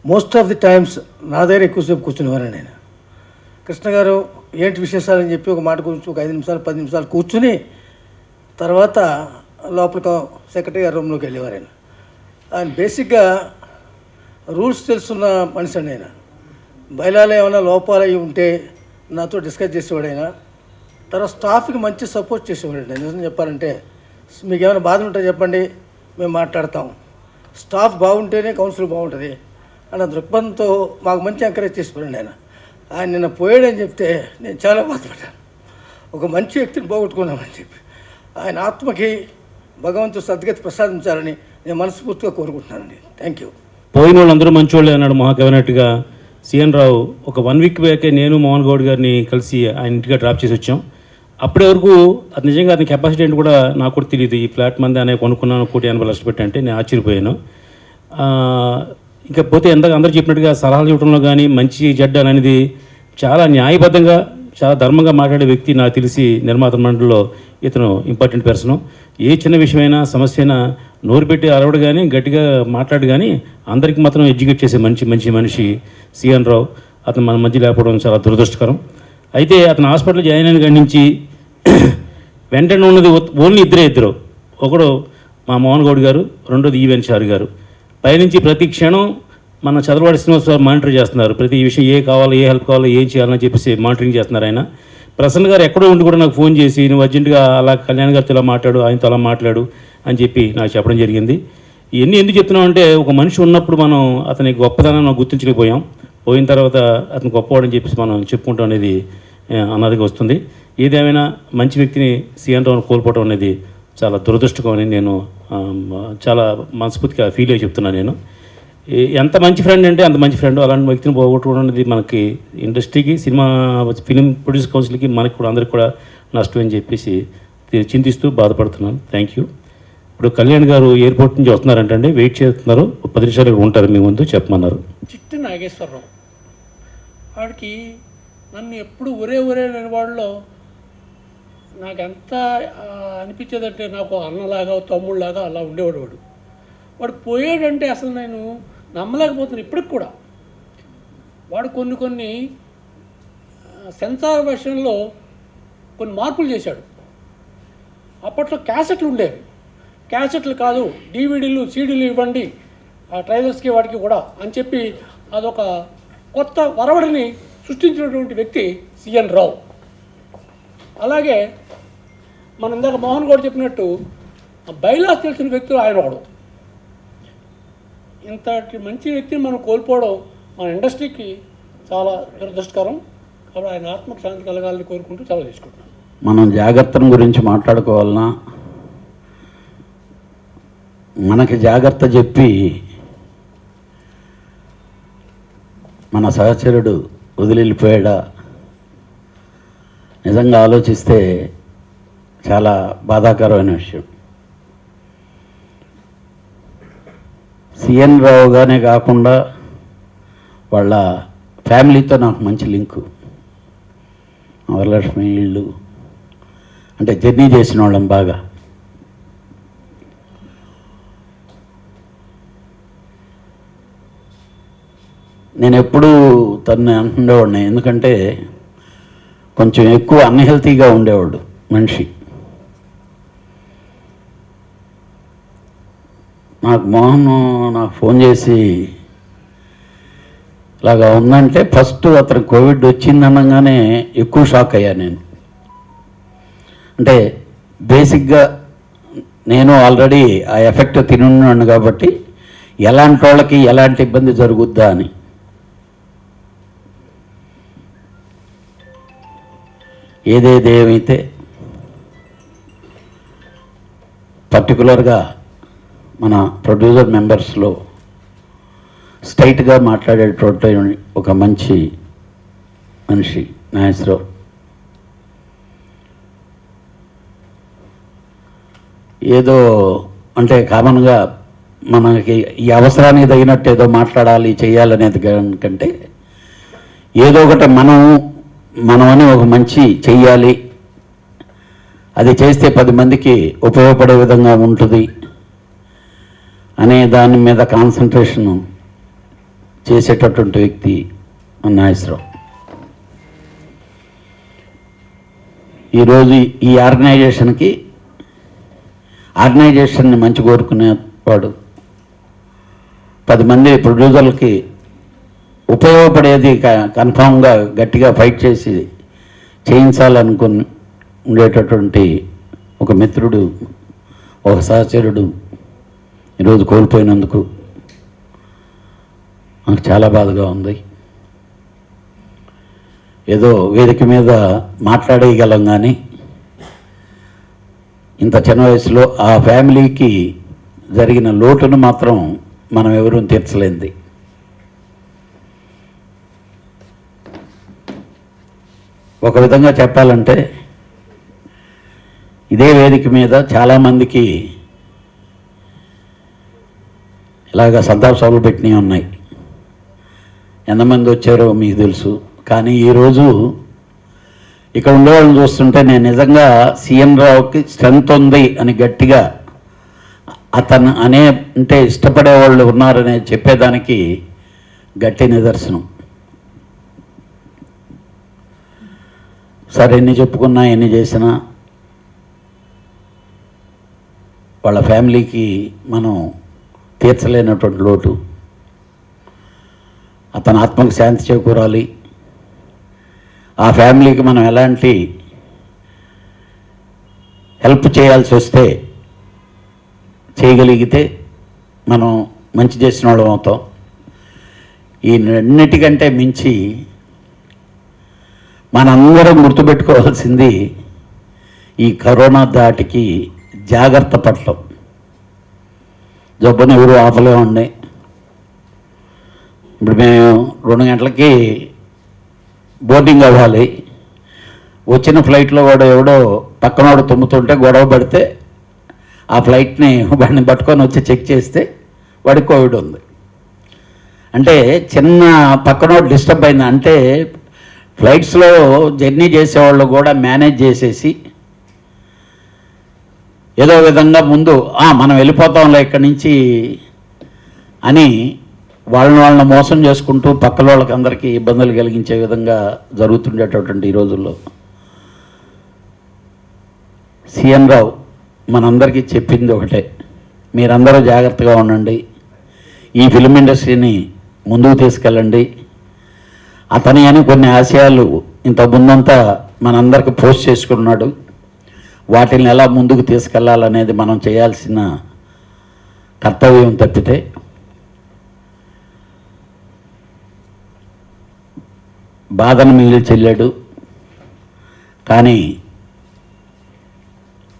S9: మోస్ట్ ఆఫ్ ది టైమ్స్ నా దగ్గర ఎక్కువసేపు కూర్చునేవారండి. ఆయన కృష్ణ గారు ఏంటి విశేషాలని చెప్పి ఒక మాట గురించి ఒక 5 నిమిషాలు 10 నిమిషాలు కూర్చుని తర్వాత లోపల సెక్రటరీ గారి రూమ్లోకి వెళ్ళేవారు. ఆయన బేసిక్గా రూల్స్ తెలుసున్న మనిషి అండి. ఆయన బయలాలో ఏమైనా లోపాలు అవి ఉంటే నాతో డిస్కస్ చేసేవాడు. ఆయన తర్వాత స్టాఫ్కి మంచి సపోర్ట్ చేసేవాడు. నిజం చెప్పాలంటే మీకు ఏమైనా బాధ ఉంటే చెప్పండి, మేము మాట్లాడతాం, స్టాఫ్ బాగుంటేనే కౌన్సిల్ బాగుంటుంది అన్న దృక్పథంతో మాకు మంచి ఎంకరేజ్ చేసిపోయాడు. ఆయన నిన్న పోయాడని చెప్తే నేను చాలా బాధపడ్డాను. ఒక మంచి వ్యక్తిని పోగొట్టుకున్నామని చెప్పి ఆయన ఆత్మకి భగవంతుడు సద్గతి ప్రసాదించాలని నేను మనస్ఫూర్తిగా కోరుకుంటున్నానండి. Thank you.
S10: పోయిన వాళ్ళందరూ మంచోళ్ళే అన్నాడు మహాకవినట్టుగా సిఎన్ రావు. ఒక 1 వీక్ బ్యాకే నేను మోహన్ గౌడ్ గారిని కలిసి ఆయన ఇంటిగా డ్రాప్ చేసి వచ్చాం. అప్పటి వరకు అది నిజంగా అతని కెపాసిటీ ఏంటి కూడా నాకు కూడా తెలియదు. ఈ ఫ్లాట్ మంది అనే కొనుక్కున్నాను 1,80,00,000 పెట్టి అంటే నేను ఆశ్చర్యపోయాను. ఇంకా పోతే అందరూ చెప్పినట్టుగా సలహాలు ఇవ్వడంలో కానీ మంచి చెడ్డ అనేది చాలా న్యాయబద్ధంగా చాలా ధర్మంగా మాట్లాడే వ్యక్తి నాకు తెలిసి నిర్మాత మండలిలో ఇతను ఇంపార్టెంట్ పర్సన్. ఏ చిన్న విషయమైనా సమస్య అయినా నోరు పెట్టి అరవడు కానీ గట్టిగా మాట్లాడు కానీ అందరికీ మాత్రం ఎడ్యుకేట్ చేసే మంచి మనిషి సిఎన్ రావు. అతను మన మధ్య లేకపోవడం చాలా దురదృష్టకరం. అయితే అతను హాస్పిటల్ జాయిన్ అయిన కాడి నుంచి వెంటనే ఉన్నది ఓన్లీ ఇద్దరు. ఒకడు మా మోహన్ గౌడ్ గారు, రెండోది ఈవెన్ చారు గారు. పైనుంచి ప్రతి క్షణం మన చదరవాడి శ్రీనివాసరావు మానిటర్ చేస్తున్నారు. ప్రతి విషయం ఏ కావాలో ఏ హెల్ప్ కావాలో ఏం చేయాలని చెప్పేసి మానిటరింగ్ చేస్తున్నారు. ఆయన ప్రసన్న గారు ఎక్కడో ఉండి కూడా నాకు ఫోన్ చేసి నువ్వు అర్జెంటుగా అలా కళ్యాణ్ గారితో ఇలా మాట్లాడు, ఆయనతో అలా మాట్లాడు అని చెప్పి నాకు చెప్పడం జరిగింది. ఇవన్నీ ఎందుకు చెప్తున్నాం అంటే ఒక మనిషి ఉన్నప్పుడు మనం అతని గొప్పదనాన్ని మనం గుర్తించలేకపోయాం. పోయిన తర్వాత అతను గొప్పవాడని చెప్పేసి మనం చెప్పుకుంటాం అనేది అన్నదిగా వస్తుంది. ఏదేమైనా మంచి వ్యక్తిని సిఎన్ రావును కోల్పోవడం అనేది చాలా దురదృష్టకం అని నేను చాలా మనస్ఫూర్తిగా ఫీల్ అయ్యి చెప్తున్నాను. నేను ఎంత మంచి ఫ్రెండ్ అంటే అంత మంచి ఫ్రెండ్. అలాంటి వ్యక్తిని పోగొట్టుకోవడం అనేది మనకి ఇండస్ట్రీకి, సినిమా ఫిలిం ప్రొడ్యూసర్ కౌన్సిల్కి, మనకి కూడా అందరికి కూడా నష్టం అని చెప్పేసి చింతిస్తూ బాధపడుతున్నాను. Thank you. ఇప్పుడు కళ్యాణ్ గారు ఎయిర్పోర్ట్ నుంచి వస్తున్నారంటే వెయిట్ చేస్తున్నారు. 10 నిమిషాలు ఉంటారు మీ ముందు చెప్పమన్నారు.
S4: చిట్టి నాగేశ్వరరావు వాడికి నన్ను ఎప్పుడు ఒరే అనేవాడిలో నాకు ఎంత అనిపించేదంటే నాకు అన్నలాగా తమ్ముళ్ళలాగా అలా ఉండేవాడు. వాడు పోయాడంటే అసలు నేను నమ్మలేకపోతున్నాను ఇప్పటికి కూడా. వాడు కొన్ని సెన్సార్ వర్షన్లో కొన్ని మార్పులు చేశాడు. అప్పట్లో క్యాసెట్లు ఉండేవి, క్యాసెట్లు కాదు డివిడీలు సీడీలు ఇవ్వండి ఆ ట్రైలర్స్కి వాడికి కూడా అని చెప్పి అదొక కొత్త వరవడిని సృష్టించినటువంటి వ్యక్తి సిఎన్ రావు. అలాగే మనం ఇందాక మోహన్ గౌడ్ చెప్పినట్టు బైలాస్ తెలిసిన వ్యక్తులు ఆయన వాడు. ఇంతటి మంచి వ్యక్తిని మనం కోల్పోవడం మన ఇండస్ట్రీకి చాలా దురదృష్టకరం. కాబట్టి ఆయన ఆత్మకు శాంతి కలగాలని కోరుకుంటూ చాలా తీసుకుంటున్నాను.
S11: మనం జాగ్రత్తల గురించి మాట్లాడుకోవాలన్నా మనకి జాగ్రత్త చెప్పి మన సహచరుడు వదిలిపోయాడా నిజంగా ఆలోచిస్తే చాలా బాధాకరమైన విషయం. సిఎన్ రావుగానే కాకుండా వాళ్ళ ఫ్యామిలీతో నాకు మంచి లింకు. వరలక్ష్మి ఇళ్ళు అంటే జర్నీ చేసిన వాళ్ళం బాగా. నేను ఎప్పుడూ తను అంటుండేవాడిని, ఎందుకంటే కొంచెం ఎక్కువ అన్హెల్తీగా ఉండేవాడు మనిషి. నాకు మోహన్ నాకు ఫోన్ చేసి ఇలాగా ఉందంటే ఫస్ట్ అతను కోవిడ్ వచ్చిందనగానే ఎక్కువ షాక్ అయ్యా నేను. అంటే బేసిక్గా నేను ఆల్రెడీ ఆ ఎఫెక్ట్ తినున్నాను కాబట్టి ఎలాంటి వాళ్ళకి ఎలాంటి ఇబ్బంది జరుగుద్దా అని. ఏమైతే పర్టికులర్గా మన ప్రొడ్యూసర్ మెంబర్స్లో స్ట్రైట్గా మాట్లాడేటువంటి ఒక మంచి మనిషి నాగేశ్వరరావు. ఏదో అంటే కామన్గా మనకి ఈ అవసరానికి తగినట్టు ఏదో మాట్లాడాలి చేయాలనేది కంటే ఏదో ఒకటి మనమని ఒక మంచి చెయ్యాలి, అది చేస్తే 10 మందికి ఉపయోగపడే విధంగా ఉంటుంది అనే దాని మీద కాన్సన్ట్రేషన్ చేసేటటువంటి వ్యక్తి నాగేశ్వరరావు. ఈరోజు ఈ ఆర్గనైజేషన్ని మంచి కోరుకునేవాడు, 10 మంది ప్రొడ్యూసర్లకి ఉపయోగపడేది కన్ఫామ్గా గట్టిగా ఫైట్ చేసి చేయించాలనుకుని ఉండేటటువంటి ఒక మిత్రుడు, ఒక సహచరుడు ఈరోజు కోల్పోయినందుకు నాకు చాలా బాధగా ఉంది. ఏదో వేదిక మీద మాట్లాడేయగలం కానీ ఇంత చిన్న వయసులో ఆ ఫ్యామిలీకి జరిగిన లోటును మాత్రం మనం ఎవరూ తీర్చలేంది. ఒక విధంగా చెప్పాలంటే ఇదే వేదిక మీద చాలామందికి ఇలాగ సంతాప సభలు పెట్టినవి ఉన్నాయి. ఎంతమంది వచ్చారో మీకు తెలుసు. కానీ ఈరోజు ఇక్కడ ఉండేవాళ్ళని చూస్తుంటే నేను నిజంగా సీఎం రావుకి స్ట్రెంత్ ఉంది అని గట్టిగా అతను అంటే ఇష్టపడే వాళ్ళు ఉన్నారనే చెప్పేదానికి గట్టి నిదర్శనం. సరే ఎన్ని చెప్పుకున్నా ఎన్ని చేసినా వాళ్ళ ఫ్యామిలీకి మనం తీర్చలేనటువంటి లోటు. అతని ఆత్మకు శాంతి చేకూరాలి. ఆ ఫ్యామిలీకి మనం ఎలాంటి హెల్ప్ చేయాల్సి వస్తే చేయగలిగితే మనం మంచి చేసిన వాళ్ళం అవుతాం. ఈ అన్నిటికంటే మించి మనందరం గుర్తుపెట్టుకోవాల్సింది ఈ కరోనా దాటికి జాగ్రత్త పడటం. జబ్బుని ఎవరు ఆపలేమండి. ఇప్పుడు మేము 2 గంటలకి బోర్డింగ్ అవ్వాలి. వచ్చిన ఫ్లైట్లో కూడా ఎవడో పక్కనోడు తుమ్ముతుంటే గొడవ పడితే ఆ ఫ్లైట్ని వాడిని పట్టుకొని వచ్చి చెక్ చేస్తే వాడికి కోవిడ్ ఉంది. అంటే చిన్న పక్కనోడు డిస్టర్బ్ అయింది అంటే ఫ్లైట్స్లో జర్నీ చేసేవాళ్ళు కూడా మేనేజ్ చేసేసి ఏదో విధంగా ముందు మనం వెళ్ళిపోతాంలే ఇక్కడి నుంచి అని వాళ్ళని మోసం చేసుకుంటూ పక్కల వాళ్ళకి అందరికీ ఇబ్బందులు కలిగించే విధంగా జరుగుతుండేటటువంటి ఈ రోజుల్లో సీఎం రావు మనందరికీ చెప్పింది ఒకటే, మీరందరూ జాగ్రత్తగా ఉండండి, ఈ ఫిలిం ఇండస్ట్రీని ముందుకు తీసుకెళ్ళండి. అతని అని కొన్ని ఆశయాలు ఇంత ముందంతా మనందరికీ పోస్ట్ చేసుకున్నాడు. వాటిని ఎలా ముందుకు తీసుకెళ్లాలనేది మనం చేయాల్సిన కర్తవ్యం తప్పితే బాధను మిగిలి చెల్లాడు. కానీ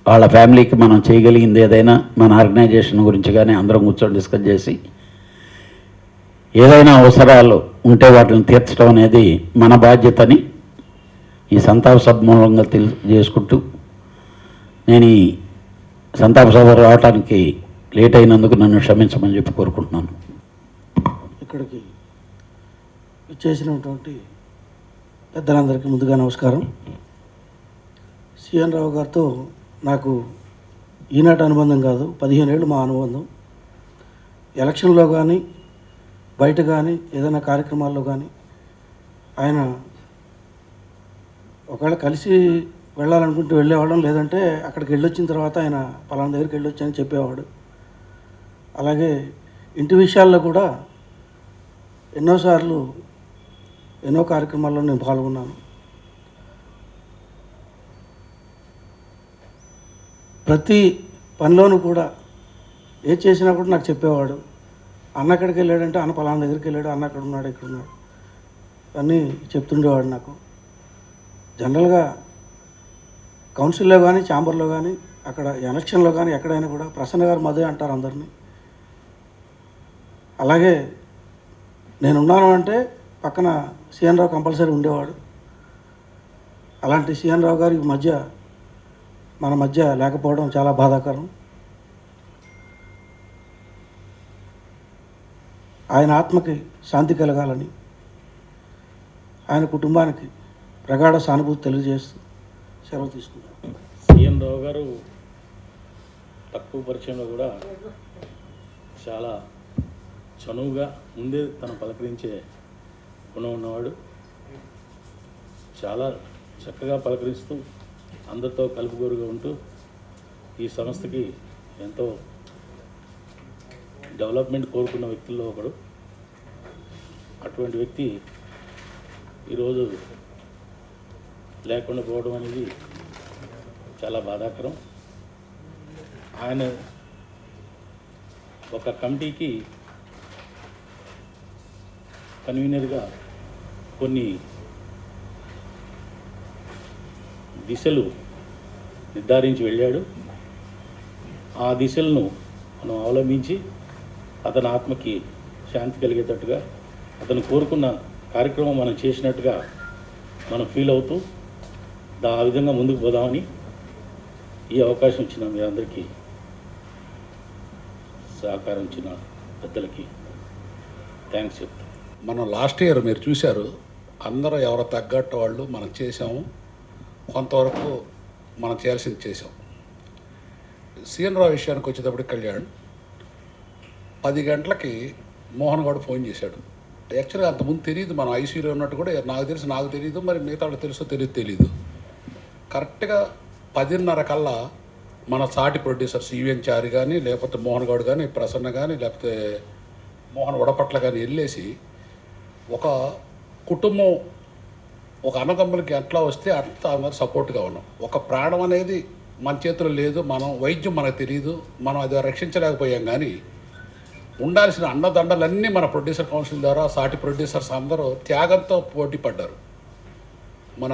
S11: వాళ్ళ ఫ్యామిలీకి మనం చేయగలిగింది ఏదైనా మన ఆర్గనైజేషన్ గురించి కానీ అందరం కూర్చొని డిస్కస్ చేసి ఏదైనా అవసరాలు ఉంటే వాటిని తీర్చడం అనేది మన బాధ్యతని ఈ సంతాప సభ మూలంగా చేసుకుంటూ నేను ఈ సంతాప సభ రావడానికి లేట్ అయినందుకు నన్ను క్షమించమని చెప్పి కోరుకుంటున్నాను.
S9: ఇక్కడికి చేసినటువంటి పెద్దలందరికీ ముందుగా నమస్కారం. సీఎన్ రావు గారితో నాకు ఈనాటి అనుబంధం కాదు, 15 ఏళ్ళు మా అనుబంధం. ఎలక్షన్లో కానీ బయట కానీ ఏదైనా కార్యక్రమాల్లో కానీ ఆయన ఒకవేళ కలిసి వెళ్ళాలనుకుంటూ వెళ్ళేవాళ్ళం, లేదంటే అక్కడికి వెళ్ళొచ్చిన తర్వాత ఆయన పలానా దగ్గరికి వెళ్ళొచ్చని చెప్పేవాడు. అలాగే ఇంటి విషయాల్లో కూడా ఎన్నోసార్లు ఎన్నో కార్యక్రమాల్లో నేను పాల్గొన్నాను. ప్రతి పనిలోనూ కూడా ఏ చేసినా కూడా నాకు చెప్పేవాడు. అన్న ఎక్కడికి వెళ్ళాడంటే అన్న పలానా దగ్గరికి వెళ్ళాడు, అన్న అక్కడ ఉన్నాడు, ఇక్కడ ఉన్నాడు అన్నీ చెప్తుండేవాడు నాకు. జనరల్గా కౌన్సిల్లో కానీ ఛాంబర్లో కానీ అక్కడ ఎలక్షన్లో కానీ ఎక్కడైనా కూడా ప్రసన్న గారు మధు అంటారు అందరినీ. అలాగే నేనున్నాను అంటే పక్కన సిఎన్ రావు కంపల్సరీ ఉండేవాడు. అలాంటి సిఎన్ రావు గారి మధ్య మన మధ్య లేకపోవడం చాలా బాధాకరం. ఆయన ఆత్మకి శాంతి కలగాలని, ఆయన కుటుంబానికి ప్రగాఢ సానుభూతి తెలియజేస్తూ సెలవు తీసుకుంటాను.
S10: సిఎన్ రావు గారు తక్కువ పరిచయంలో కూడా చాలా చనువుగా ముందే తను పలకరించే గుణం ఉన్నవాడు. చాలా చక్కగా పలకరిస్తూ అందరితో కలుపుగోరుగా ఉంటూ ఈ సంస్థకి ఎంతో డెవలప్మెంట్ కోరుకున్న వ్యక్తుల్లో ఒకడు. అటువంటి వ్యక్తి ఈరోజు లేకుండా పోవడం అనేది చాలా బాధాకరం. ఆయన ఒక కమిటీకి కన్వీనర్గా కొన్ని దిశలు నిర్ధారించి వెళ్ళాడు. ఆ దిశలను మనం అవలంబించి అతని ఆత్మకి శాంతి కలిగేటట్టుగా, అతను కోరుకున్న కార్యక్రమం మనం చేసినట్టుగా మనం ఫీల్ అవుతూ ఆ విధంగా ముందుకు పోదామని ఈ అవకాశం ఇచ్చిన మీ అందరికీ, సహకారం ఇచ్చిన పెద్దలకి థ్యాంక్స్ చెప్తాను.
S2: మనం లాస్ట్ ఇయర్ మీరు చూశారు, అందరూ ఎవరో తగ్గట్టు వాళ్ళు మనం చేసాము, కొంతవరకు మనం చేయాల్సింది చేసాం. సిఎన్ రావు విషయానికి వచ్చేటప్పటికి కళ్యాణ్ 10 గంటలకి మోహన్ గౌడ్ ఫోన్ చేశాడు. యాక్చువల్గా అంతకుముందు తెలియదు, మనం ఐసీయూలో ఉన్నట్టు కూడా నాకు తెలియదు, మరి మిగతా వాళ్ళకి తెలుసో తెలీదు. కరెక్ట్గా 10:30 కల్లా మన సాటి ప్రొడ్యూసర్స్ ఈవెన్ చారి కానీ, లేకపోతే మోహన్ గౌడ్ కానీ, ప్రసన్న కానీ, లేకపోతే మోహన్ వడపట్ల కానీ వెళ్ళేసి ఒక కుటుంబం, ఒక అన్నదమ్ములకి ఎట్లా వస్తే అంత అందరూ సపోర్ట్గా ఉన్నాం. ఒక ప్రాణం అనేది మన చేతిలో లేదు, మనం వైద్యం మనకు తెలియదు, మనం అది రక్షించలేకపోయాం. కానీ ఉండాల్సిన అండదండలన్నీ మన ప్రొడ్యూసర్ కౌన్సిల్ ద్వారా సాటి ప్రొడ్యూసర్స్ అందరూ త్యాగంతో పోటీ పడ్డారు. మన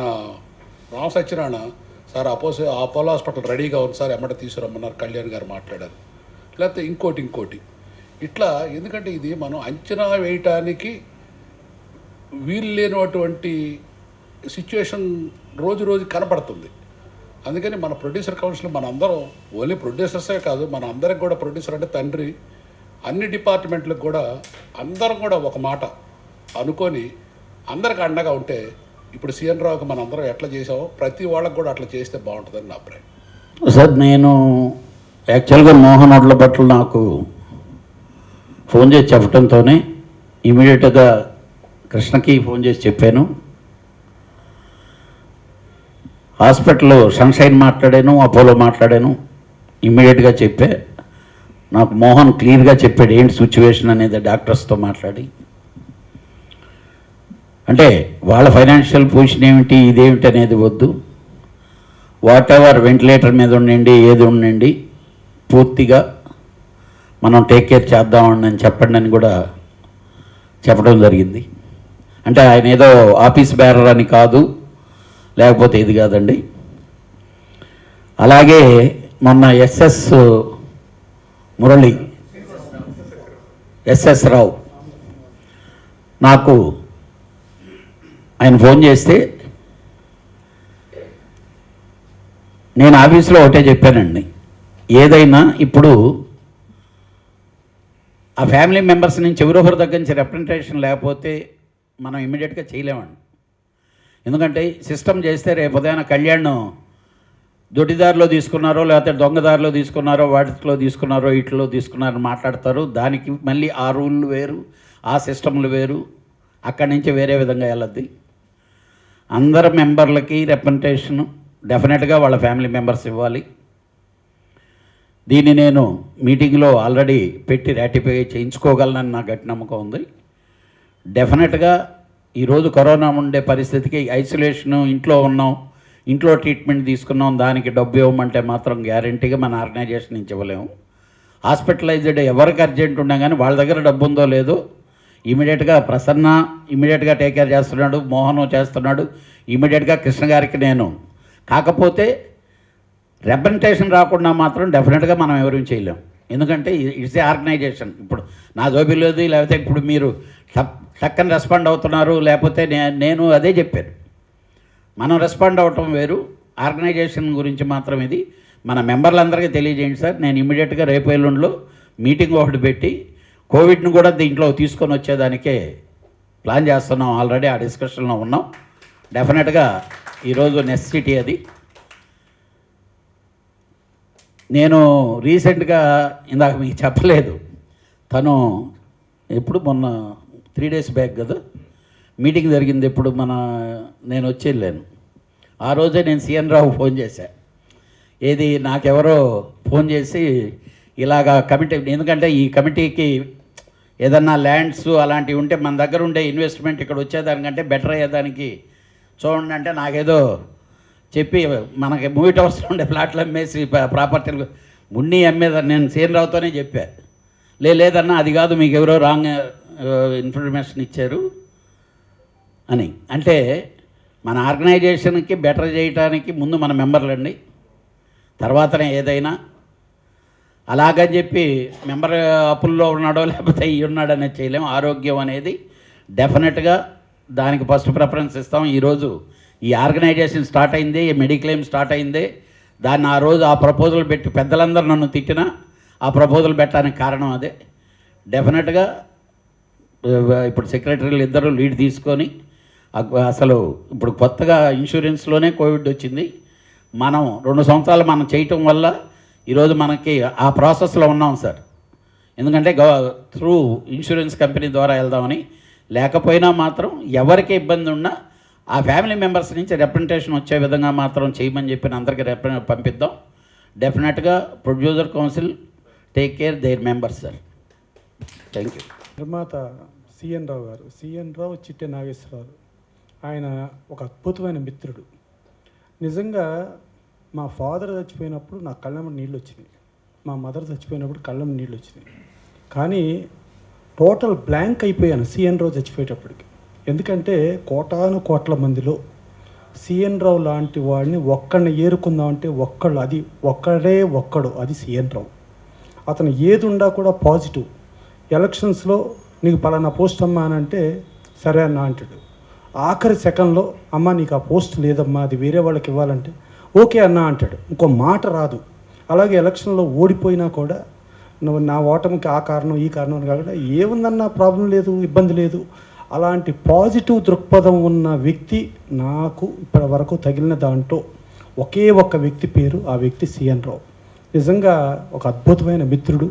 S2: Rama Satyanarayana sir Apollo hospital రెడీగా ఉంది సార్, ఎమ్మట తీసుకురమ్మన్నారు, కళ్యాణ్ గారు మాట్లాడారు. లేకపోతే ఇంకోటి ఇట్లా. ఎందుకంటే ఇది మనం అంచనా వేయటానికి వీలు లేనటువంటి సిచ్యువేషన్ రోజు కనపడుతుంది. అందుకని మన ప్రొడ్యూసర్ కౌన్సిల్ మనందరం ఓన్లీ ప్రొడ్యూసర్సే కాదు, మన అందరికి కూడా ప్రొడ్యూసర్ అంటే తండ్రి. అన్ని డిపార్ట్మెంట్లకు కూడా అందరం కూడా ఒక మాట అనుకొని అందరికి అండగా ఉంటే, ఇప్పుడు సిఎన్ రావుకి మనం అందరం ఎట్లా చేసామో ప్రతి వాళ్ళకి కూడా అట్లా చేస్తే బాగుంటుందని నా అభిప్రాయం.
S11: సార్, నేను యాక్చువల్గా మోహన్ వడ్ల పట్ల నాకు ఫోన్ చేసి చెప్పడంతోనే ఇమీడియట్గా కృష్ణకి ఫోన్ చేసి చెప్పాను. హాస్పిటల్లో సన్షైన్ మాట్లాడాను, అపోలో మాట్లాడాను, ఇమ్మీడియట్గా చెప్పే. నాకు మోహన్ క్లియర్గా చెప్పాడు ఏంటి సిచ్యువేషన్ అనేది డాక్టర్స్తో మాట్లాడి. అంటే వాళ్ళ ఫైనాన్షియల్ పొజిషన్ ఏమిటి, ఇదేమిటి అనేది వద్దు, వాట్ ఎవర్ వెంటిలేటర్ మీద ఉండండి, ఏది ఉండండి, పూర్తిగా మనం టేక్ కేర్ చేద్దామని చెప్పండి అని కూడా చెప్పడం జరిగింది. అంటే ఆయన ఏదో ఆఫీస్ బేరర్ అని కాదు, లేకపోతే ఇది కాదండి. అలాగే మొన్న ఎస్ఎస్ రావు నాకు ఆయన ఫోన్ చేస్తే నేను ఆఫీస్లో ఒకటే చెప్పానండి, ఏదైనా ఇప్పుడు ఆ ఫ్యామిలీ మెంబర్స్ నుంచి ఎవరొకరి దగ్గర నుంచి రిప్రజెంటేషన్ లేకపోతే మనం ఇమ్మీడియట్గా చేయలేమండి. ఎందుకంటే సిస్టమ్ చేస్తే రేపు ఉదయాన కళ్యాణ్ దొడ్డిదారిలో తీసుకున్నారో లేకపోతే దొంగదారిలో తీసుకున్నారో వాటిలో తీసుకున్నారో ఇట్లో తీసుకున్నారో మాట్లాడతారు. దానికి మళ్ళీ ఆ రూళ్ళు వేరు, ఆ సిస్టమ్లు వేరు, అక్కడి నుంచి వేరే విధంగా వెళ్ళద్ది. అందరు మెంబర్లకి రిప్రజెంటేషన్ డెఫినెట్గా వాళ్ళ ఫ్యామిలీ మెంబర్స్ ఇవ్వాలి. దీన్ని నేను మీటింగ్లో ఆల్రెడీ పెట్టి రాటిఫై చేయించుకోగలనని నా గట్టి నమ్మకం ఉంది. డెఫినెట్గా ఈరోజు కరోనా ఉండే పరిస్థితికి ఐసోలేషను, ఇంట్లో ఉన్నాం, ఇంట్లో ట్రీట్మెంట్ తీసుకున్నాం, దానికి డబ్బు ఇవ్వమంటే మాత్రం గ్యారంటీగా మన ఆర్గనైజేషన్ నుంచి ఇవ్వలేము. హాస్పిటలైజ్డ్ ఎవరికి అర్జెంట్ ఉన్నా కానీ వాళ్ళ దగ్గర డబ్బు ఉందో లేదో ఇమీడియట్గా ప్రసన్న ఇమీడియట్గా టేక్ కేర్ చేస్తున్నాడు, మోహన్ చేస్తున్నాడు, ఇమీడియట్గా కృష్ణ గారికి నేను. కాకపోతే రిప్రజెంటేషన్ రాకుండా మాత్రం డెఫినెట్గా మనం ఎవరూ చేయలేం. ఎందుకంటే ఇట్స్ ఏ ఆర్గనైజేషన్. ఇప్పుడు నా జోబిలోది, లేకపోతే ఇప్పుడు మీరు టక్కని రెస్పాండ్ అవుతున్నారు, లేకపోతే నేను అదే చెప్పాను. మనం రెస్పాండ్ అవటం వేరు, ఆర్గనైజేషన్ గురించి మాత్రం ఇది మన మెంబర్లందరికీ తెలియజేయండి సార్. నేను ఇమీడియట్గా రేపు ఎల్లుండిలో మీటింగ్ ఒకటి పెట్టి కోవిడ్ను కూడా దీంట్లో తీసుకొని వచ్చేదానికే ప్లాన్ చేస్తున్నాం. ఆల్రెడీ ఆ డిస్కషన్లో ఉన్నాం. డెఫినెట్గా ఈరోజు నెసెసిటీ అది. నేను రీసెంట్గా ఇందాక మీకు చెప్పలేదు, తను ఎప్పుడు మొన్న 3 days బ్యాక్ కదా మీటింగ్ జరిగింది. ఎప్పుడు నేను వచ్చి వెళ్ళాను. ఆ రోజే నేను సిఎన్ రావు ఫోన్ చేశా. ఏది నాకెవరో ఫోన్ చేసి ఇలాగా కమిటీ, ఎందుకంటే ఈ కమిటీకి ఏదన్నా ల్యాండ్స్ అలాంటివి ఉంటే మన దగ్గర ఉండే ఇన్వెస్ట్మెంట్ ఇక్కడ వచ్చేదానికంటే బెటర్ అయ్యేదానికి చూడండి అంటే నాకేదో చెప్పి మనకి మూవీ టవర్స్లో ఉండే ఫ్లాట్లు అమ్మేసి ప్రాపర్టీలు మున్ని అమ్మేదని నేను సిఎన్ రావుతోనే చెప్పా. లేదన్నా అది కాదు, మీకు ఎవరో రాంగ్ ఇన్ఫర్మేషన్ ఇచ్చారు అని. అంటే మన ఆర్గనైజేషన్కి బెటర్ చేయడానికి ముందు మన మెంబర్లండి, తర్వాతనే ఏదైనా. అలాగని చెప్పి మెంబర్ అప్పుల్లో ఉన్నాడో లేకపోతే ఇవి ఉన్నాడనేది చేయలేము. ఆరోగ్యం అనేది డెఫినెట్గా దానికి ఫస్ట్ ప్రిఫరెన్స్ ఇస్తాం. ఈరోజు ఈ ఆర్గనైజేషన్ స్టార్ట్ అయింది, ఈ మెడిక్లెయిమ్ స్టార్ట్ అయింది. దాన్ని ఆ రోజు ఆ ప్రపోజల్ పెట్టి పెద్దలందరూ నన్ను తిట్టినా ఆ ప్రపోజల్ పెట్టడానికి కారణం అదే. డెఫినెట్గా ఇప్పుడు సెక్రటరీలు ఇద్దరు లీడ్ తీసుకొని అసలు ఇప్పుడు కొత్తగా ఇన్సూరెన్స్లోనే కోవిడ్ వచ్చింది. మనం 2 సంవత్సరాలు మనం చేయటం వల్ల ఈరోజు మనకి ఆ ప్రాసెస్లో ఉన్నాం సార్. ఎందుకంటే త్రూ ఇన్సూరెన్స్ కంపెనీ ద్వారా వెళ్దామని. లేకపోయినా మాత్రం ఎవరికి ఇబ్బంది ఉన్నా ఆ ఫ్యామిలీ మెంబర్స్ నుంచి రిప్రజెంటేషన్ వచ్చే విధంగా మాత్రం చేయమని చెప్పిన అందరికీ పంపిద్దాం. డెఫినెట్గా producer council take care their members sir. Thank you.
S4: నిర్మాత సిఎన్ రావు గారు, సిఎన్ రావు చిట్టె నాగేశ్వరరావు, ఆయన ఒక అద్భుతమైన మిత్రుడు. నిజంగా మా ఫాదర్ చచ్చిపోయినప్పుడు నా కళ్ళమ్మ నీళ్ళు వచ్చినాయి, మా మదర్ చచ్చిపోయినప్పుడు కళ్ళమ్మ నీళ్ళు వచ్చినాయి. కానీ టోటల్ బ్లాంక్ అయిపోయాను సిఎన్ రావు చచ్చిపోయేటప్పటికి. ఎందుకంటే కోటాను కోట్ల మందిలో సిఎన్ రావు లాంటి వాడిని ఒక్కడిని ఏరుకుందామంటే ఒక్కడు అది సిఎన్ రావు. అతను ఏది ఉండా కూడా పాజిటివ్. ఎలక్షన్స్లో నీకు పలానా పోస్ట్ అమ్మా అని అంటే సరే అన్న అంటాడు. ఆఖరి సెకండ్లో అమ్మ నీకు ఆ పోస్ట్ లేదమ్మా, అది వేరే వాళ్ళకి ఇవ్వాలంటే ఓకే అన్న అంటాడు. ఇంకో మాట రాదు. అలాగే ఎలక్షన్లో ఓడిపోయినా కూడా నువ్వు నా ఓటమికి ఆ కారణం ఈ కారణం అని కాకుండా ఏముందన్న ప్రాబ్లం లేదు, ఇబ్బంది లేదు. అలాంటి పాజిటివ్ దృక్పథం ఉన్న వ్యక్తి నాకు ఇప్పటి వరకు తగిలిన దాంట్లో ఒకే ఒక్క వ్యక్తి పేరు, ఆ వ్యక్తి సిఎన్ రావు. నిజంగా ఒక అద్భుతమైన మిత్రుడు,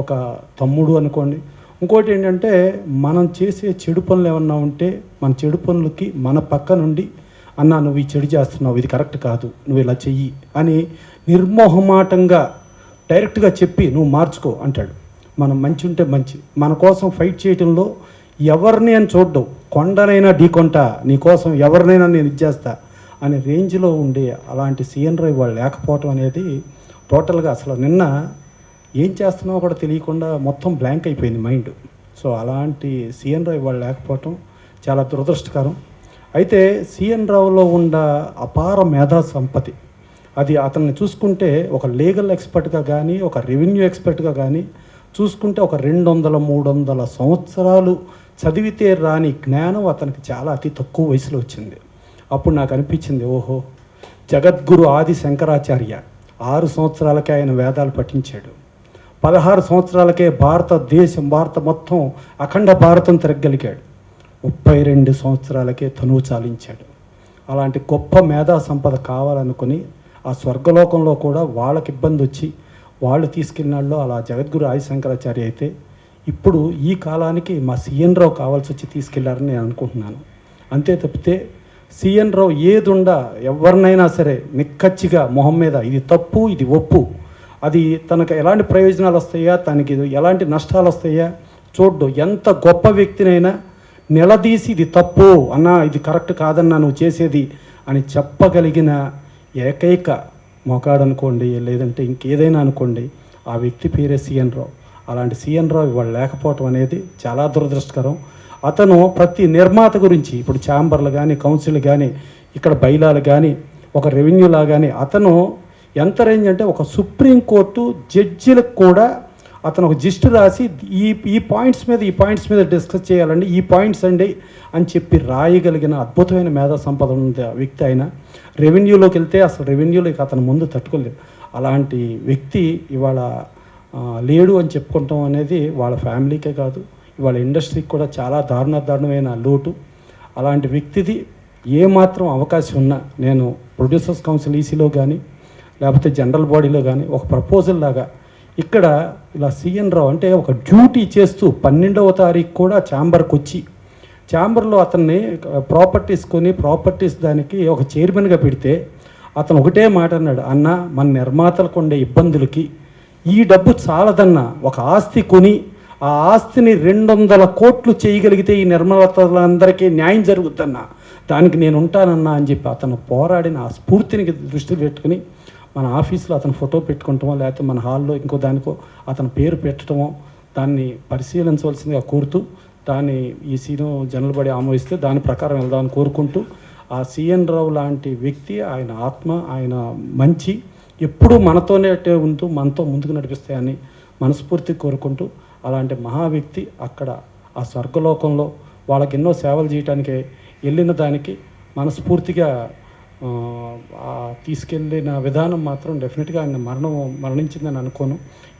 S4: ఒక తమ్ముడు అనుకోండి. ఇంకోటి ఏంటంటే మనం చేసే చెడు పనులు ఏమన్నా ఉంటే మన చెడు పనులకి మన పక్క నుండి అన్నా నువ్వు ఈ చెడు చేస్తున్నావు, ఇది కరెక్ట్ కాదు, నువ్వు ఇలా చెయ్యి అని నిర్మోహమాటంగా డైరెక్ట్గా చెప్పి నువ్వు మార్చుకో అంటాడు. మనం మంచి ఉంటే మంచి, మన కోసం ఫైట్ చేయడంలో ఎవరిని అని చూడ్డం, కొండనైనా ఢీకొంటా నీకోసం, ఎవరినైనా నేను ఇచ్చేస్తా అనే రేంజ్లో ఉండే అలాంటి సిఎన్ రావు వాళ్ళు లేకపోవటం అనేది టోటల్గా అసలు నిన్న ఏం చేస్తున్నావో కూడా తెలియకుండా మొత్తం బ్లాంక్ అయిపోయింది మైండ్. సో అలాంటి సిఎన్ రావు వాళ్ళు లేకపోవటం చాలా దురదృష్టకరం. అయితే సిఎన్ రావులో ఉన్న అపార మేధా సంపత్తి, అది అతన్ని చూసుకుంటే ఒక లీగల్ ఎక్స్పర్ట్గా కానీ ఒక రెవెన్యూ ఎక్స్పర్ట్గా కానీ చూసుకుంటే ఒక 200-300 సంవత్సరాలు చదివితే రాని జ్ఞానం అతనికి చాలా అతి తక్కువ వయసులో వచ్చింది. అప్పుడు నాకు అనిపించింది, ఓహో జగద్గురు ఆది శంకరాచార్య 6 సంవత్సరాలకే ఆయన వేదాలు పఠించాడు. 16 సంవత్సరాలకే భారత మొత్తం అఖండ భారతం తిరగలిగాడు. 32 సంవత్సరాలకే తనువు చాలించాడు. అలాంటి గొప్ప మేధా సంపద కావాలనుకుని ఆ స్వర్గలోకంలో కూడా వాళ్ళకి ఇబ్బంది వచ్చి వాళ్ళు తీసుకెళ్ళినాళ్ళు అలా జగద్గురు ఆది శంకరాచార్య అయితే, ఇప్పుడు ఈ కాలానికి మా సిఎన్ రావు కావాల్సి వచ్చి తీసుకెళ్లారని నేను అనుకుంటున్నాను. అంతే తప్పితే సిఎన్ రావు ఏదుండా ఎవరినైనా సరే నిక్కచ్చిగా మొహం మీద ఇది తప్పు ఇది ఒప్పు, అది తనకు ఎలాంటి ప్రయోజనాలు వస్తాయా, తనకి ఎలాంటి నష్టాలు వస్తాయా చూడ్డు. ఎంత గొప్ప వ్యక్తినైనా
S12: నిలదీసి ఇది తప్పు అన్నా, ఇది కరెక్ట్ కాదన్నా నువ్వు చేసేది అని చెప్పగలిగిన ఏకైక మొకాడు అనుకోండి, లేదంటే ఇంకేదైనా అనుకోండి, ఆ వ్యక్తి పేరే సిఎన్ రావు. అలాంటి సిఎన్ రావు ఇవాళ లేకపోవటం అనేది చాలా దురదృష్టకరం. అతను ప్రతి నిర్మాత గురించి, ఇప్పుడు ఛాంబర్లు కానీ, కౌన్సిల్ కానీ, ఇక్కడ బైలాలు కానీ, ఒక రెవెన్యూలా కానీ, అతను ఎంత రేంజ్ అంటే ఒక సుప్రీంకోర్టు జడ్జిలకు కూడా అతను ఒక జిస్ట్ రాసి ఈ పాయింట్స్ మీద డిస్కస్ చేయాలండి, ఈ పాయింట్స్ అండి అని చెప్పి రాయగలిగిన అద్భుతమైన మేధా సంపద ఉంది ఆ వ్యక్తి. ఆయన రెవెన్యూలోకి వెళ్తే అసలు రెవెన్యూలోకి అతను ముందు తట్టుకోలేదు. అలాంటి వ్యక్తి ఇవాళ లేడు అని చెప్పుకుంటాం అనేది వాళ్ళ ఫ్యామిలీకే కాదు, ఇవాళ ఇండస్ట్రీకి కూడా చాలా దారుణమైన లోటు. అలాంటి వ్యక్తిది ఏమాత్రం అవకాశం ఉన్నా నేను ప్రొడ్యూసర్స్ కౌన్సిల్ ఈసీలో కానీ, లేకపోతే జనరల్ బాడీలో కానీ ఒక ప్రపోజల్ లాగా ఇక్కడ ఇలా సిఎన్ రావు అంటే ఒక డ్యూటీ చేస్తూ 12వ తారీఖు కూడా ఛాంబర్కి వచ్చి, ఛాంబర్లో అతన్ని ప్రాపర్టీస్ దానికి ఒక చైర్మన్గా పెడితే అతను ఒకటే మాట అన్నాడు, అన్న మన నిర్మాతలకు ఉండే ఇబ్బందులకి ఈ డబ్బు చాలదన్నా, ఒక ఆస్తి కొని ఆ ఆస్తిని 200 కోట్లు చేయగలిగితే ఈ నిర్మాతలందరికీ న్యాయం జరుగుద్దన్నా, దానికి నేను ఉంటానన్నా అని చెప్పి అతను పోరాడిన ఆ స్ఫూర్తిని దృష్టిలో పెట్టుకుని మన ఆఫీస్లో అతను ఫోటో పెట్టుకుంటామో, లేకపోతే మన హాల్లో ఇంకో దానికో అతని పేరు పెట్టడమో దాన్ని పరిశీలించవలసిందిగా కోరుతూ, దాన్ని ఈ సీను జనరల్ బాడీ ఆమోదిస్తే దాని ప్రకారం వెళ్దామని కోరుకుంటూ, ఆ సిఎన్ రావు లాంటి వ్యక్తి, ఆయన ఆత్మ, ఆయన మంచి ఎప్పుడూ మనతోనే ఉంటూ మనతో ముందుకు నడిపిస్తాయని మనస్ఫూర్తి కోరుకుంటూ, అలాంటి మహా వ్యక్తి అక్కడ ఆ స్వర్గలోకంలో వాళ్ళకి ఎన్నో సేవలు చేయడానికి వెళ్ళిన దానికి మనస్ఫూర్తిగా తీసుకెళ్ళిన విధానం మాత్రం డెఫినెట్గా ఆయన మరణించిందని అనుకోను.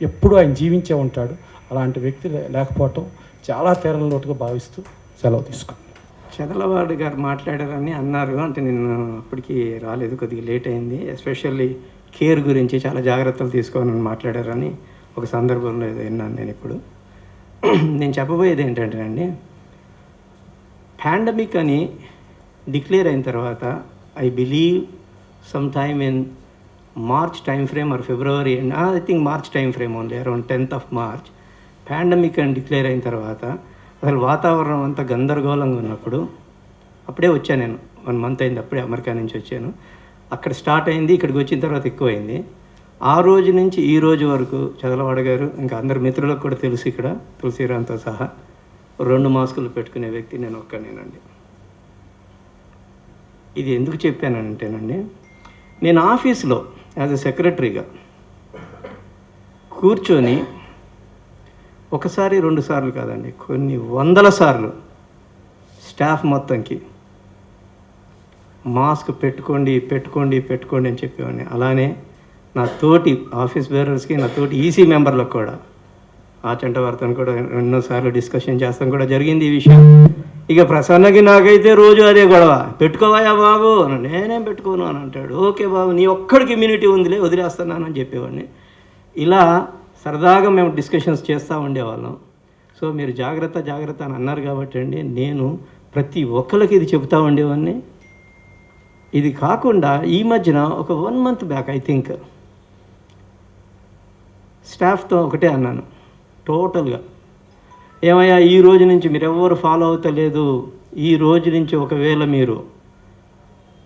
S12: ఎప్పుడూ ఆయన జీవించే ఉంటాడు. అలాంటి వ్యక్తి లేకపోవటం చాలా తీరని లోటుగా భావిస్తూ సెలవు తీసుకున్నాను.
S13: చదలవాడు గారు మాట్లాడారని అన్నారు, అంటే నేను అప్పటికి రాలేదు, కొద్దిగా లేట్ అయింది. ఎస్పెషల్లీ కేర్ గురించి చాలా జాగ్రత్తలు తీసుకోవాలని మాట్లాడారని ఒక సందర్భంలో ఏదో విన్నాను నేను. ఇప్పుడు నేను చెప్పబోయేది ఏంటంటే అండి, పాండమిక్ అని డిక్లేర్ అయిన తర్వాత I believe sometime in March time frame or February, and I think March time frame only, around 10th of March, pandemic అని డిక్లేర్ అయిన తర్వాత అసలు వాతావరణం అంతా గందరగోళంగా ఉన్నప్పుడు అప్పుడే వచ్చాను నేను, 1 month అయింది, అప్పుడే అమెరికా నుంచి వచ్చాను. అక్కడ స్టార్ట్ అయింది, ఇక్కడికి వచ్చిన తర్వాత ఎక్కువైంది. ఆ రోజు నుంచి ఈ రోజు వరకు చదలవాడ గారు, ఇంకా అందరు మిత్రులకు కూడా తెలుసు, ఇక్కడ తులసిరాంతో సహా 2 మాస్కులు పెట్టుకునే వ్యక్తి నేను ఒక్కనేనండి. ఇది ఎందుకు చెప్పానంటేనండి, నేను ఆఫీస్లో యాజ్ ఎ సెక్రటరీగా కూర్చొని ఒకసారి 2 సార్లు కాదండి, కొన్ని 100 సార్లు స్టాఫ్ మొత్తంకి మాస్క్ పెట్టుకోండి అని చెప్పేవాడిని. అలానే నా తోటి ఆఫీస్ బేరర్స్కి, నా తోటి ఈసీ మెంబర్లకు కూడా, ఆచంట వార్తను కూడా 2 సార్లు డిస్కషన్ చేస్తాం కూడా జరిగింది ఈ విషయం. ఇక ప్రసన్నకి నాకైతే రోజు అదే గొడవ, పెట్టుకోవాయా బాబు, నేనేం పెట్టుకోను అని అంటాడు. ఓకే బాబు, నీ ఒక్కడికి ఇమ్యూనిటీ ఉందిలే, వదిలేస్తున్నాను అని చెప్పేవాడిని. ఇలా సరదాగా మేము డిస్కషన్స్ చేస్తూ ఉండేవాళ్ళం. సో మీరు జాగ్రత్త అని అన్నారు కాబట్టి అండి, నేను ప్రతి ఒక్కరికి ఇది చెబుతూ ఉండేవాడిని. ఇది కాకుండా ఈ మధ్యన ఒక 1 month బ్యాక్ ఐ థింక్ స్టాఫ్తో ఒకటే అన్నాను టోటల్గా, ఏమయ్యా ఈ రోజు నుంచి మీరు ఎవరు ఫాలో అవుతలేదు, ఈ రోజు నుంచి ఒకవేళ మీరు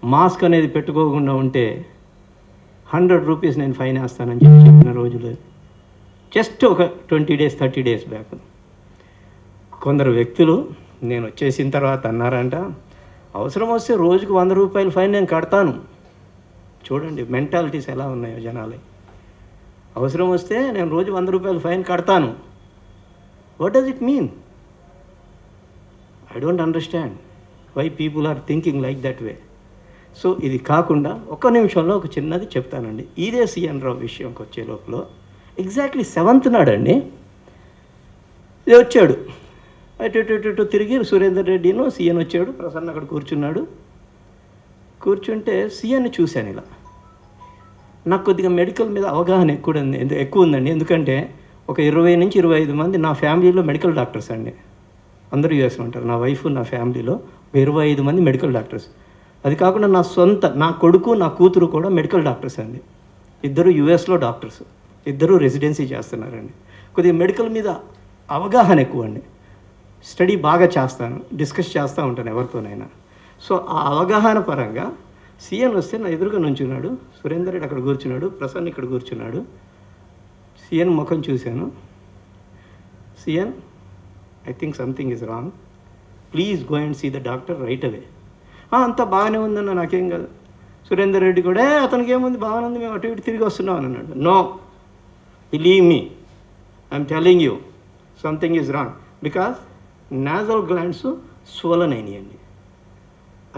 S13: మాస్క్ అనేది పెట్టుకోకుండా ఉంటే 100 రూపీస్ నేను ఫైన్ వేస్తానని చెప్పిన రోజులు జస్ట్ ఒక 20 days 30 days బ్యాక్. కొందరు వ్యక్తులు నేను వచ్చేసిన తర్వాత అన్నారంట, అవసరం వస్తే రోజుకు 100 రూపాయలు ఫైన్ నేను కడతాను. చూడండి మెంటాలిటీస్ ఎలా ఉన్నాయో జనాలు. అవసరం వస్తే నేను రోజు 100 రూపాయలు ఫైన్ కడతాను. What does it mean? I don't understand why people are thinking like that way. So ఇది కాకుండా ఒక్క నిమిషంలో ఒక చిన్నది చెప్తానండి. ఇదే సిఎన్ రావు విషయంకి వచ్చే లోపల ఎగ్జాక్ట్లీ 7th నాడండి వచ్చాడు, అటు తిరిగి సురేందర్ రెడ్డిను సీఎన్ వచ్చాడు, ప్రసన్న అక్కడ కూర్చున్నాడు. కూర్చుంటే సీఎన్ని చూశాను. ఇలా నాకు కొద్దిగా మెడికల్ మీద అవగాహన ఎక్కువ ఉందండి. ఎందుకంటే ఒక 20 నుంచి 25 మంది నా ఫ్యామిలీలో మెడికల్ డాక్టర్స్ అండి. అందరూ యూఎస్లో ఉంటారు. నా వైఫ్, నా ఫ్యామిలీలో 25 మంది మెడికల్ డాక్టర్స్. అది కాకుండా నా కొడుకు, నా కూతురు కూడా మెడికల్ డాక్టర్స్ అండి. 2 యూఎస్లో డాక్టర్స్, 2 రెసిడెన్సీ చేస్తున్నారండి. కొద్దిగా మెడికల్ మీద అవగాహన ఎక్కువ అండి. స్టడీ బాగా చేస్తాను, డిస్కస్ చేస్తూ ఉంటాను ఎవరితోనైనా. సో ఆ అవగాహన పరంగా సీఎన్ వస్తే నా ఎదురుగా నుంచున్నాడు, సురేందర్ రెడ్డి అక్కడ కూర్చున్నాడు, ప్రసన్న ఇక్కడ కూర్చున్నాడు. సీఎన్ ముఖం చూశాను. CN, I think something is wrong, please go and see the doctor right away. అంతా బాగానే ఉందన్న, నాకేం కాదు. సురేందర్ రెడ్డి కూడా అతనికి ఏముంది, బాగానే ఉంది, మేము అటు ఇటు తిరిగి వస్తున్నాం అని అన్నాడు. No, believe me, I'm telling you something is wrong. Because nasal glands swollen అయినాయండి,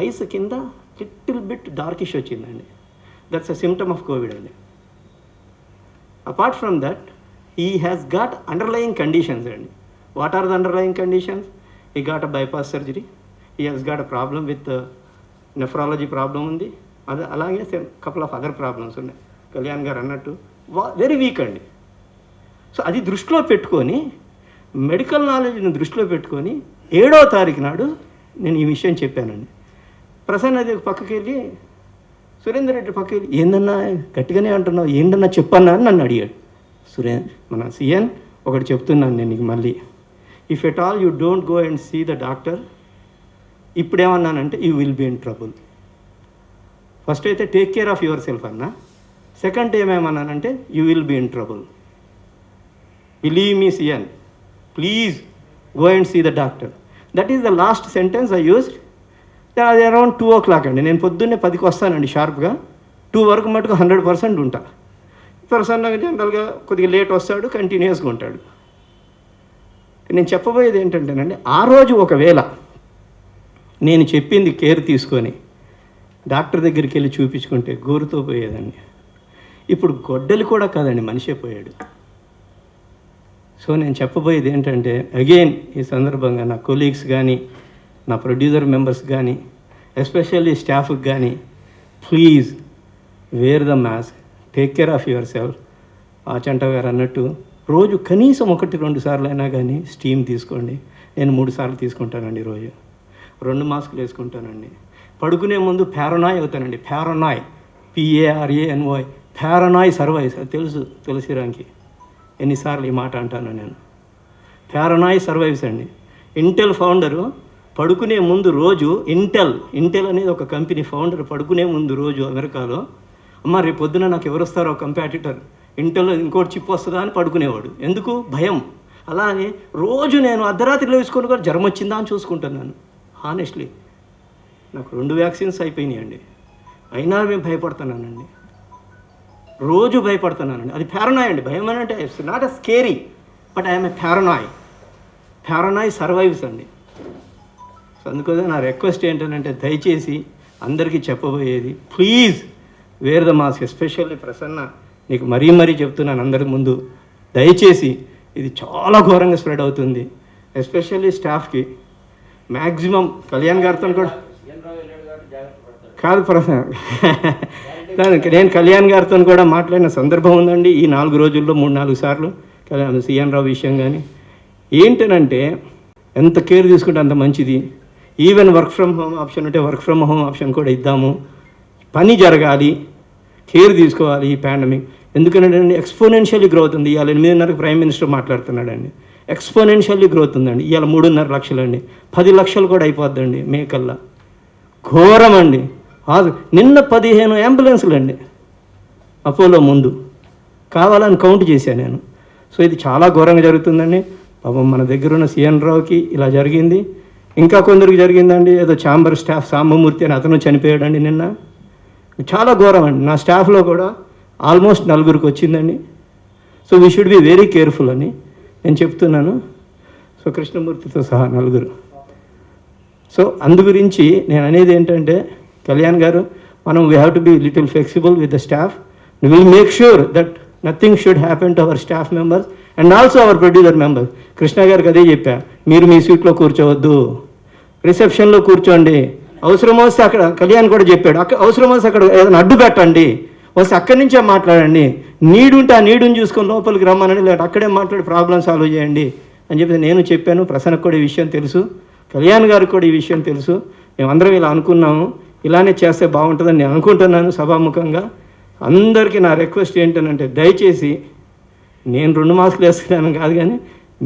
S13: ఐస్ కింద లిటిల్ బిట్ డార్కిష్ వచ్చిందండి. That's a symptom of COVID అండి. Apart from that he has got underlying conditions అండి. What are the underlying conditions? He got a bypass surgery, he has got a problem with nephrology problem ఉంది, అది అలాగే couple of other problems ఉన్నాయి. కళ్యాణ్ గారు అన్నట్టు very weak అండి. So అది దృష్టిలో పెట్టుకొని, మెడికల్ నాలెడ్జ్ని దృష్టిలో పెట్టుకొని 7వ తారీఖు నాడు నేను ఈ విషయం చెప్పానండి. ప్రసన్న అది పక్కకి వెళ్ళి, సురేందర్ రెడ్డి పక్కకి వెళ్ళి, ఏందన్నా గట్టిగానే అంటున్నావు, ఏంటన్నా చెప్పన్నా అని నన్ను అడిగాడు. మన సీఎన్ ఒకటి చెప్తున్నాను నేను నీకు మళ్ళీ, if at all you don't go and see the doctor, ఇప్పుడేమన్నానంటే you will be in trouble. First అయితే take care of yourself అన్నా, సెకండ్ ఏమేమన్నానంటే you will be in trouble. Believe me సీఎన్, please go and see the doctor. That is the last sentence I used. అది around 2 o'clock అండి. నేను పొద్దున్నే 10కి వస్తానండి షార్ప్గా. 2 వరకు మటుకు 100% ఉంటా. ప్రసన్నగా జనరల్గా కొద్దిగా లేట్ వస్తాడు, కంటిన్యూస్గా ఉంటాడు. నేను చెప్పబోయేది ఏంటంటేనండి, ఆ రోజు ఒకవేళ నేను చెప్పింది కేర్ తీసుకొని డాక్టర్ దగ్గరికి వెళ్ళి చూపించుకుంటే గోరుతో పోయేదండి. ఇప్పుడు గొడ్డలి కూడా కాదండి, మనిషే పోయాడు. సో నేను చెప్పబోయేది ఏంటంటే, అగైన్ ఈ సందర్భంగా నా కొలీగ్స్ కానీ, నా ప్రొడ్యూసర్ మెంబర్స్ కానీ, ఎస్పెషల్లీ స్టాఫ్కి కానీ, please wear the mask, take care of your self. Achanta గారు అన్నట్టు రోజు కనీసం 1-2 సార్లు అయినా కానీ స్టీమ్ తీసుకోండి. నేను 3 సార్లు తీసుకుంటానండి రోజు. 2 మాస్కులు వేసుకుంటానండి. పడుకునే ముందు పారనాయ్ అవుతానండి. పారనాయ్, PARANOY, పారనాయ్ సర్వైవ్స్. అది తెలుసు తులసిరాంకి, ఎన్నిసార్లు ఈ మాట అంటాను నేను. పారనాయ్ సర్వైవ్స్ అండి. ఇంటెల్ ఫౌండరు పడుకునే ముందు రోజు, ఇంటెల్ అనేది ఒక కంపెనీ ఫౌండర్ పడుకునే ముందు రోజు అమెరికాలో, అమ్మ రేపు పొద్దున నాకు ఎవరు వస్తారో కంపాటిటర్, ఇంటెల్ ఇంకోటి చిప్ వస్తుందా అని పడుకునేవాడు. ఎందుకు? భయం. అలానే రోజు నేను అర్ధరాత్రిలో వేసుకొని కూడా జ్వరం వచ్చిందా అని చూసుకుంటున్నాను. హానెస్ట్లీ నాకు 2 వ్యాక్సిన్స్ అయిపోయినాయండి, అయినా మేము భయపడుతున్నానండి, రోజు భయపడుతున్నానండి. అది పారనాయ్ అండి. భయం అని అంటే it's not a scary, but I'm a paranoid survives అండి. సో అందుకోసం నా రిక్వెస్ట్ ఏంటంటే, దయచేసి అందరికీ చెప్పబోయేది, please wear the mask. Especially Prasanna, నీకు మరీ చెప్తున్నాను అందరి ముందు, దయచేసి ఇది చాలా ఘోరంగా స్ప్రెడ్ అవుతుంది. ఎస్పెషల్లీ స్టాఫ్కి మ్యాక్సిమం. కళ్యాణ్ గారితో కూడా కాదు ప్రసన్న, నేను కళ్యాణ్ గారితో కూడా మాట్లాడిన సందర్భం ఉందండి ఈ 4 రోజుల్లో 3-4 సార్లు. సీఎన్ రావు విషయం కానీ ఏంటనంటే, ఎంత కేర్ తీసుకుంటే అంత మంచిది. Even work from home option ఉంటే వర్క్ ఫ్రమ్ హోమ్ ఆప్షన్ కూడా ఇద్దాము. పని జరగాలి, కేర్ తీసుకోవాలి ఈ పాండమిక్. ఎందుకంటే ఎక్స్పోనెన్షియల్లీ గ్రోత్ ఉంది. ఇవాళ 8:30కి ప్రైమ్ మినిస్టర్ మాట్లాడుతున్నాడండి. ఎక్స్పోనెన్షియల్లీ గ్రోత్ ఉందండి. ఇవాళ 3.5 లక్షలు అండి, 10 లక్షలు కూడా అయిపోద్దండి మే కల్లా. ఘోరం అండి. నిన్న 15 అంబులెన్సులు అండి అపోలో ముందు, కావాలని కౌంట్ చేశాను నేను. సో ఇది చాలా ఘోరంగా జరుగుతుందండి. పాపం మన దగ్గర ఉన్న సీఎన్ రావుకి ఇలా జరిగింది, ఇంకా కొందరికి జరిగిందండి. ఏదో ఛాంబర్ స్టాఫ్ సాంబమూర్తి అని అతను చనిపోయాడండి నిన్న. చాలా ఘోరం అండి. నా స్టాఫ్లో కూడా ఆల్మోస్ట్ 4గురికి వచ్చిందండి. So we should be very careful అని నేను చెప్తున్నాను. సో కృష్ణమూర్తితో సహా 4. సో అందు గురించి నేను అనేది ఏంటంటే, కళ్యాణ్ గారు, మనం we have to be little flexible with the staff. Will make sure that nothing should happen to our staff members and also our producer members. Krishna గారికి అదే చెప్పా, మీరు మీ సీట్లో కూర్చోవద్దు, రిసెప్షన్లో కూర్చోండి. అవసరం వస్తే అక్కడ, కళ్యాణ్ కూడా చెప్పాడు, అవసరం వస్తే అక్కడ ఏదైనా అడ్డు పెట్టండి, వస్తే అక్కడి నుంచే మాట్లాడండి. నీడుంటే ఆ నీడుని చూసుకొని లోపలికి రమ్మనండి, లేకపోతే అక్కడే మాట్లాడి ప్రాబ్లమ్ సాల్వ్ చేయండి అని చెప్పి నేను చెప్పాను. ప్రసన్నకు కూడా ఈ విషయం తెలుసు, కళ్యాణ్ గారికి కూడా ఈ విషయం తెలుసు. మేమందరం ఇలా అనుకున్నాము, ఇలానే చేస్తే బాగుంటుందని నేను అనుకుంటున్నాను. సభాముఖంగా అందరికీ నా రిక్వెస్ట్ ఏంటంటే, దయచేసి నేను 2 మాస్కులు వేస్తున్నాను కాదు, కానీ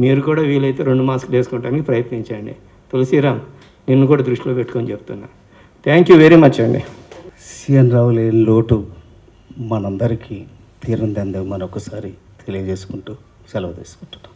S13: మీరు కూడా వీలైతే 2 మాస్కులు వేసుకోవడానికి ప్రయత్నించండి. తులసిరామ్, నిన్ను కూడా దృష్టిలో పెట్టుకొని చెప్తున్నా. థ్యాంక్ యూ వెరీ మచ్ అండి.
S1: సిఎన్ రావు లేని లోటు మనందరికీ తీరందని మరొకసారి తెలియజేసుకుంటూ సెలవు తీసుకుంటున్నాం.